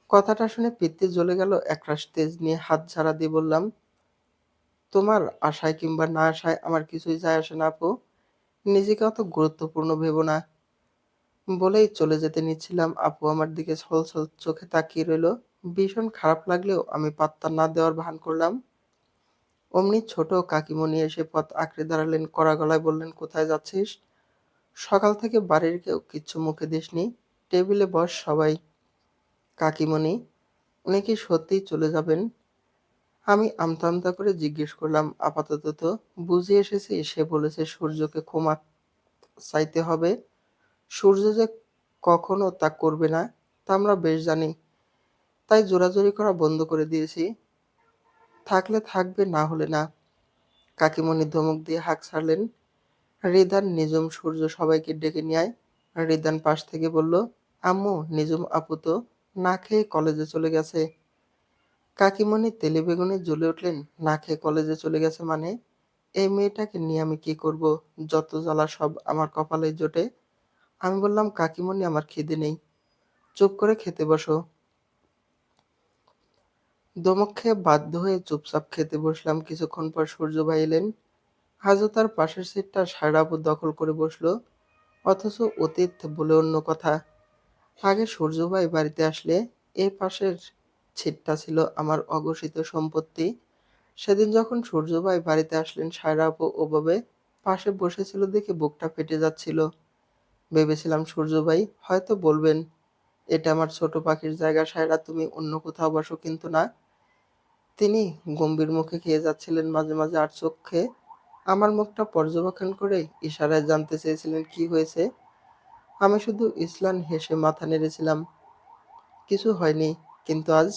কথাটা শুনে পিত্তি জ্বলে গেল। একরাশ তেজ নিয়ে হাত ঝাড়া দিয়ে বললাম, তোমার আশায় কিংবা না আশায় আমার কিছুই যায় আসে না আপু। নিজেকে অত গুরুত্বপূর্ণ ভেবো না। বলেই চলে যেতে নিচ্ছিলাম, আপু আমার দিকে ছলছল চোখে তাকিয়ে রইল। ভীষণ খারাপ লাগলেও আমি পাত্তা না দেওয়ার ভান করলাম। অমনি ছোট কাকিমণি এসে পথ আঁকড়ে দাঁড়ালেন, কড়া গলায় বললেন, কোথায় যাচ্ছিস? সকাল থেকে বাড়ির কেউ কিচ্ছু মুখে দিসনি, টেবিলে বস সবাই। কাকিমণি, উনি কি সত্যিই চলে যাবেন? আমি আমতা আমতা করে জিজ্ঞেস করলাম, আপাতত তো বুঝে এসেছি সে বলেছে সূর্যকে ক্ষমা চাইতে হবে। সূর্য যে কখনো তা করবে না তা আমরা বেশ জানি, তাই জোরাজুরি করা বন্ধ করে দিয়েছি। থাকলে থাকবে, না হলে না। কাকিমণি ধমক দিয়ে হাঁক ছাড়লেন। রিদান, নিজুম, সূর্য সবাইকে ডেকে নিয়ে আয়। রিদান পাশ থেকে বলল, আম্মু, নিজুম আপু তো না খেয়ে কলেজে চলে গেছে। কাকিমণি তেলে বেগুনে জ্বলে উঠলেন। না খেয়ে কলেজে চলে গেছে মানে? এই মেয়েটাকে নিয়ে আমি কি করব? যত জ্বালা সব আমার কপালে জোটে। আমি বললাম, কাকিমণি, আমার খিদে নেই। চুপ করে খেতে বসো। ধমক খেয়ে বাধ্য হয়ে চুপচাপ খেতে বসলাম। কিছুক্ষণ পর সূর্য ভাই এলেন। আজও তার পাশের সিটটা সায়রা আপু দখল করে বসলো। অথচ অতীত বলে অন্য কথা। আগে সূর্য ভাই বাড়িতে আসলে এই পাশের সিটটা ছিল আমার অঘোষিত সম্পত্তি। সেদিন যখন সূর্য ভাই বাড়িতে আসলেন, সায়রা আপু ওভাবে পাশে বসেছিল দেখে বুকটা ফেটে যাচ্ছিল। ভেবেছিলাম সূর্য ভাই হয়তো বলবেন, এটা আমার ছোট পাখির জায়গা সায়রা, তুমি অন্য কোথাও বসো, কিন্তু না। তিনি গম্ভীর মুখে খেয়ে যাচ্ছিলেন, মাঝে মাঝে আর চোখে আমার মুখটা পর্যবেক্ষণ করে ইশারায় জানতে চেয়েছিলেন কি হয়েছে। আমি শুধু ইসলান হেসে মাথা নেড়েছিলাম। কিছু হয়নি। কিন্তু আজ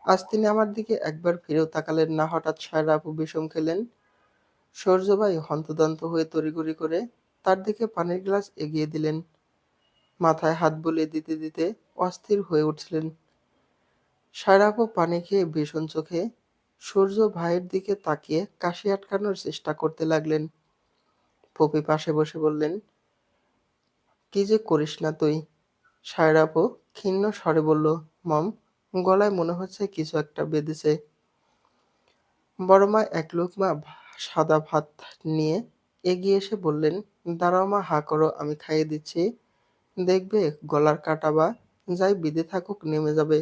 আজ তিনি আমার দিকে একবার ফিরেও তাকালেন না। হঠাৎ সায়রা আপু বিষম খেলেন। সূর্য ভাই হন্তদন্ত হয়ে তড়িঘড়ি করে তার দিকে পানির গ্লাস এগিয়ে দিলেন। মাথায় হাত বুলিয়ে দিতে দিতে অস্থির হয়ে উঠছিলেন। সায়রা আপু পানি খেয়ে ভীষণ চোখে সূর্য ভাইয়ের দিকে তাকিয়ে কাশি আটকানোর চেষ্টা করতে লাগলেন। পপি পাশে বসে বললেন, কি যে করিস না তুই। সায়রা আপু ক্ষীণ স্বরে বলল, মম, গলায় মনে হচ্ছে কিছু একটা বেঁধেছে। বড় মা এক লোকমা সাদা ভাত নিয়ে এগিয়ে এসে বললেন, দাঁড়াও মা, হাঁ করো, আমি খাইয়ে দিচ্ছি। দেখবে গলার কাটা বা যাই বিঁধে থাকুক নেমে যাবে।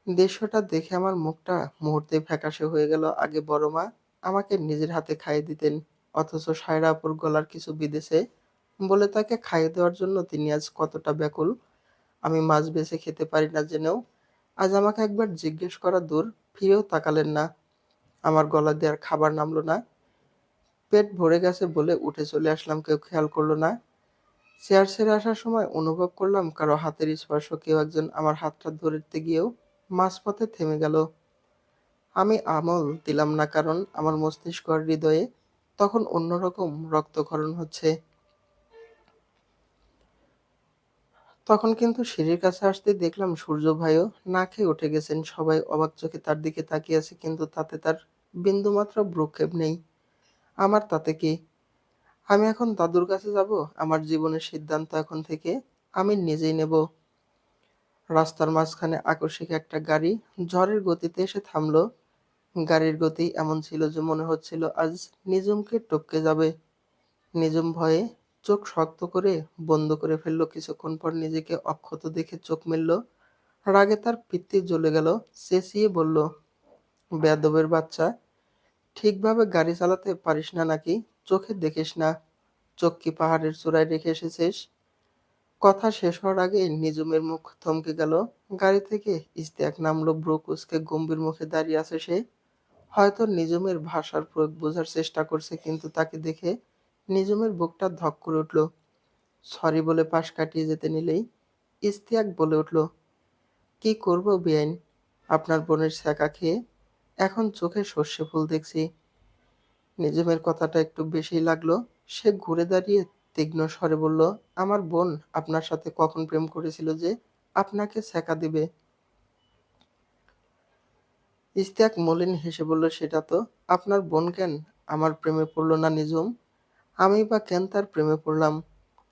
দৃশ্যটা দেখে আমার মুখটা মুহূর্তেই ফ্যাকাশে হয়ে গেল। আগে বড় মা আমাকে নিজের হাতে খাইয়ে দিতেন, অথচ সায়রা আপুর গলার কিছু বিঁধেছে বলে তাকে খাইয়ে দেওয়ার জন্য তিনি আজ কতটা ব্যাকুল। আমি মাছ বেছে খেতে পারি না জেনেও আজ আমাকে একবার জিজ্ঞেস করা দূর, ফিরেও তাকালেন না। আমার গলা দিয়ে আর খাবার নামলো না। পেট ভরে গেছে বলে উঠে চলে আসলাম, কেউ খেয়াল করলো না। চেয়ার ছেড়ে আসার সময় অনুভব করলাম কারো হাতের স্পর্শ। কেউ একজন আমার হাতটা ধরতে গিয়েও মাঝপথে থেমে গেল। আমি আমল দিলাম না, কারণ আমার মস্তিষ্ক আর হৃদয়ে তখন অন্যরকম রক্তক্ষরণ হচ্ছে। তখন কিন্তু সিঁড়ির কাছে আসতেই দেখলাম সূর্য ভাইও না খেয়ে উঠে গেছেন। সবাই অবাক চোখে তার দিকে তাকিয়ে আছে, কিন্তু তাতে তার বিন্দুমাত্র ভ্রুক্ষেপ নেই। আমার তাতে কি? আমি এখন দাদুর কাছে যাব। আমার জীবনের সিদ্ধান্ত এখন থেকে আমি নিজেই নেব। রাস্তার মাঝখানে আকস্মিক একটা গাড়ি ঝড়ের গতিতে এসে থামলো। গাড়ির গতি এমন ছিল যে মনে হচ্ছিল আজ নিঝুমকে টপকে যাবে। নিঝুম ভয়ে চোখ শক্ত করে বন্ধ করে ফেলল। কিছুক্ষণ পর নিজেকে অক্ষত দেখে চোখ মেলল। রাগে তার পিত্তি জ্বলে গেল। চেঁচিয়ে বলল, বেয়াদবের বাচ্চা, ঠিকভাবে গাড়ি চালাতে পারিস না নাকি? চোখে দেখিস না? চোখ কি পাহাড়ের চূড়ায় রেখে এসেছিস? কথা শেষ হওয়ার আগে নিঝুমের মুখ থমকে গেল। গাড়ি থেকে ইশতিয়াক নামলো। ভ্রু কুঁচকে গম্ভীর মুখে দাঁড়িয়ে আছে সে। হয়তো নিঝুমের ভাষার প্রয়োগ বোঝার চেষ্টা করছে, কিন্তু তাকে দেখে নিঝুমের বুকটা ধক করে উঠল। সরি বলে পাশ কাটিয়ে যেতে নিলেই ইশতিয়াক বলে উঠল, কি করব বেআইন, আপনার বোনের ছ্যাঁকা খেয়ে এখন চোখে সর্ষে ফুল দেখছি। নিঝুমের কথাটা একটু বেশিই লাগলো। সে ঘুরে দাঁড়িয়ে তীক্ষ্ণ স্বরে বলল, আমার বোন আপনার সাথে কখন প্রেম করেছিল যে আপনাকে ছ্যাঁকা দিবে? ইশতিয়াক মলিন হেসে বলল, সেটা তো আপনার বোন কেন আমার প্রেমে পড়ল না নিঝুম? আমি বা কেন তার প্রেমে পড়লাম?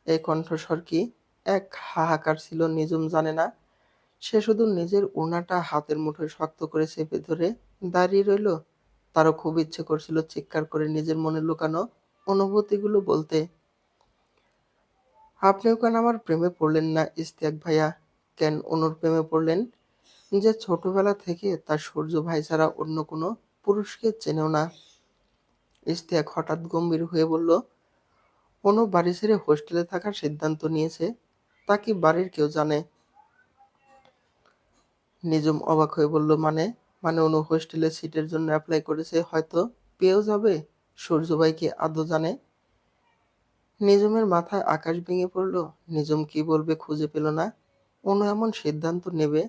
এই কণ্ঠস্বর কি এক হাহাকার ছিল। নিঝুম জানে না। সে শুধু নিজের ওড়নাটা হাতের মুঠোয় শক্ত করে চেপে ধরে দাঁড়িয়ে রইল। তারও খুব ইচ্ছে করছিল চিৎকার করে নিজের মনে লুকানো অনুভূতিগুলো বলতে। আপনিও কেন আমার প্রেমে পড়লেন না ইশতিয়াক ভাইয়া? কেন অনুর প্রেমে পড়লেন, যে ছোটবেলা থেকে তার সূর্য ভাই ছাড়া অন্য কোনো পুরুষকে চেনেও না? ইশতিয়াক হঠাৎ গম্ভীর হয়ে বলল, অনু বাড়ি ছেড়ে হোস্টেলে থাকার সিদ্ধান্ত নিয়েছে, তা কি বাড়ির কেউ জানে? নিঝুম অবাক হয়ে বলল, মানে? মানে অনু হোস্টেলে সিটের জন্য অ্যাপ্লাই করেছে, হয়তো পেয়েও যাবে। সূর্য ভাই কি আদৌ জানে? নিঝুমের মাথায় আকাশ ভেঙে পড়ল। নিঝুম কি বলবে খুঁজে পেল না। অনু এমন সিদ্ধান্ত নেবে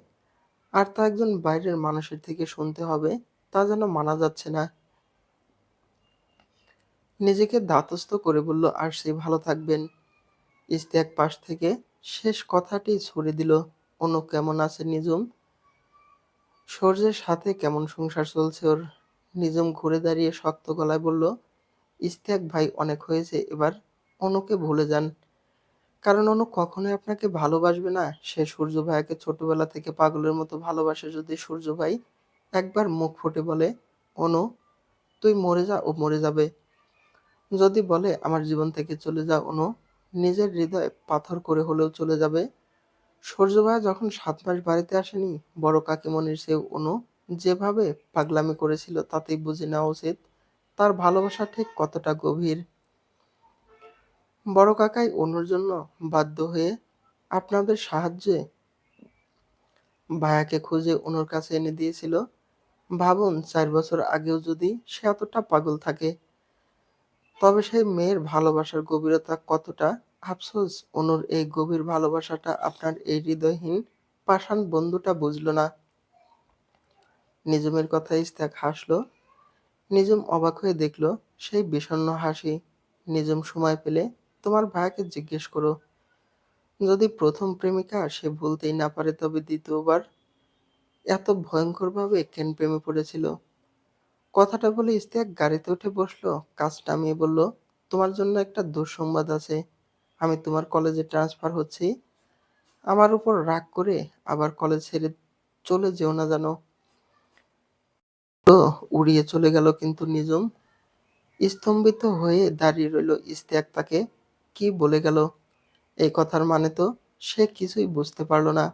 আর তা একজন বাইরের মানুষের থেকে শুনতে হবে, তা যেন মানা যাচ্ছে না। নিজেকে ধাতস্থ করে বলল, "আসছি, ভালো থাকবেন।" ইশতিয়াক পাশ থেকে শেষ কথাটি ছুড়ে দিল। "অনু কেমন আছে নিজুম? সূর্যের সাথে কেমন সংসার চলছে ওর?" নিজুম ঘুরে দাঁড়িয়ে শক্ত গলায় বলল, "ইশতিয়াক ভাই, অনেক হয়েছে, এবার অনুকে ভুলে যান। কারণ অনু কখনোই আপনাকে ভালোবাসবে না। সে সূর্য ভাইয়াকে ছোটবেলা থেকে পাগলের মতো ভালোবাসে। যদি সূর্য ভাই একবার মুখ ফুটে বলে, 'অনু তুই মরে যা,' ও মরে যাবে। যদি বলে, 'আমার জীবন থেকে চলে যা অনু,' নিজের হৃদয় পাথর করে হলেও চলে যাবে। সূর্য ভাইয়া যখন ৭ মাস বাড়িতে আসেনি, বড় কাকিমণির চেয়েও অনু যেভাবে পাগলামি করেছিল তাতেই বুঝে নেওয়া উচিত তার ভালোবাসা ঠিক কতটা গভীর। বড় কাকাই অনুর জন্য বাধ্য হয়ে আপনাদের সাহায্যে ভায়াকে খুঁজে অনুর কাছে এনে দিয়েছিল। ভাবুন, ৪ বছর আগেও যদি সে এতটা পাগল থাকে, তবে সেই মেয়ের ভালোবাসার গভীরতা কতটা। আফসোস, অনুর এই গভীর ভালোবাসাটা আপনার এই হৃদয়হীন পাষাণ বন্ধুটা বুঝল না। নিজুমের কথায় ইশতিয়াক হাসল। নিজুম অবাক হয়ে দেখল সেই বিষণ্ণ হাসি। নিজুম সময় পেলে তোমার ভাইয়াকে জিজ্ঞেস করো, যদি প্রথম প্রেমিকা সে ভুলতেই না পারে তবে দ্বিতীয়বার এত ভয়ঙ্করভাবে কেন প্রেমে পড়েছিল? কথাটা বলে ইশতিয়াক গাড়িতে উঠে বসলো। কাজ নামিয়ে বলল, তোমার জন্য একটা দুঃসংবাদ আছে। আমি তোমার কলেজে ট্রান্সফার হচ্ছি। আমার উপর রাগ করে আবার কলেজ ছেড়ে চলে যেও না যেন। তো উড়িয়ে চলে গেল, কিন্তু নিজুম স্তম্ভিত হয়ে দাঁড়িয়ে রইল। ইশতিয়াক তাকে কি বলে গেল? এই কথার মানে তো সে কিছুই বুঝতে পারল না।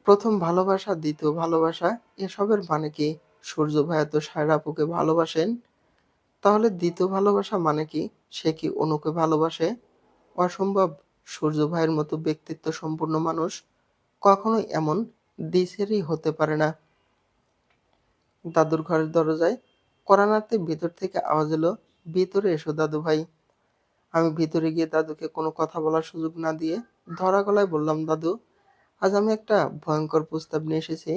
প্রথম ভালোবাসা, দ্বিতীয় ভালোবাসা, এসবের মানে কি? সূর্য ভাইয়া তো সায়রা আপুকে ভালোবাসেন। তাহলে দ্বিতীয় ভালোবাসা মানে কি? সে কি অনুকে ভালোবাসে? অসম্ভব। সূর্য ভাইয়ের মতো ব্যক্তিত্ব সম্পন্ন মানুষ কখনোই এমন দ্বিচেরি হতে পারে না। দাদুর ঘরের দরজায় কড়া নাড়তে ভেতর থেকে আওয়াজ এলো, "ভিতরে এসো দাদু ভাই।" আমি ভিতরে গিয়ে দাদুকে কোনো কথা বলার সুযোগ না দিয়ে ধরা গলায় বললাম, "দাদু, আজ আমি একটা ভয়ঙ্কর প্রস্তাব নিয়ে এসেছি।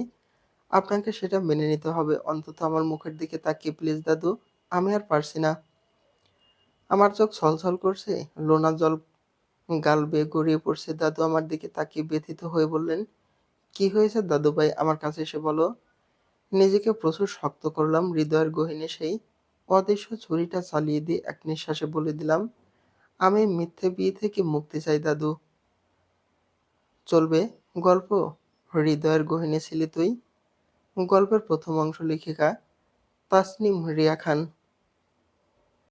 আপনাকে সেটা মেনে নিতে হবে। অন্তত আমার মুখের দিকে তাকিয়ে প্লিজ দাদু, আমি আর পারছি না।" আমার চোখ ছলছল করছে, লোনা জল গাল বেয়ে গড়িয়ে পড়ছে। দাদু আমার দিকে তাকিয়ে ব্যথিত হয়ে বললেন, "কি হয়েছে দাদু ভাই? আমার কাছে এসে বলো।" নিজেকে প্রচুর শক্ত করলাম। হৃদয়ের গহীনে সেই অদৃশ্য ছুরিটা চালিয়ে দিয়ে এক নিঃশ্বাসে বলে দিলাম, "আমি মিথ্যে বিয়ে থেকে মুক্তি চাই দাদু।" চলবে গল্প? হৃদয়ের গহীনে ছিলি তুই। গল্পের প্রথম অংশ, লেখিকা তাসনিম রিয়া খান।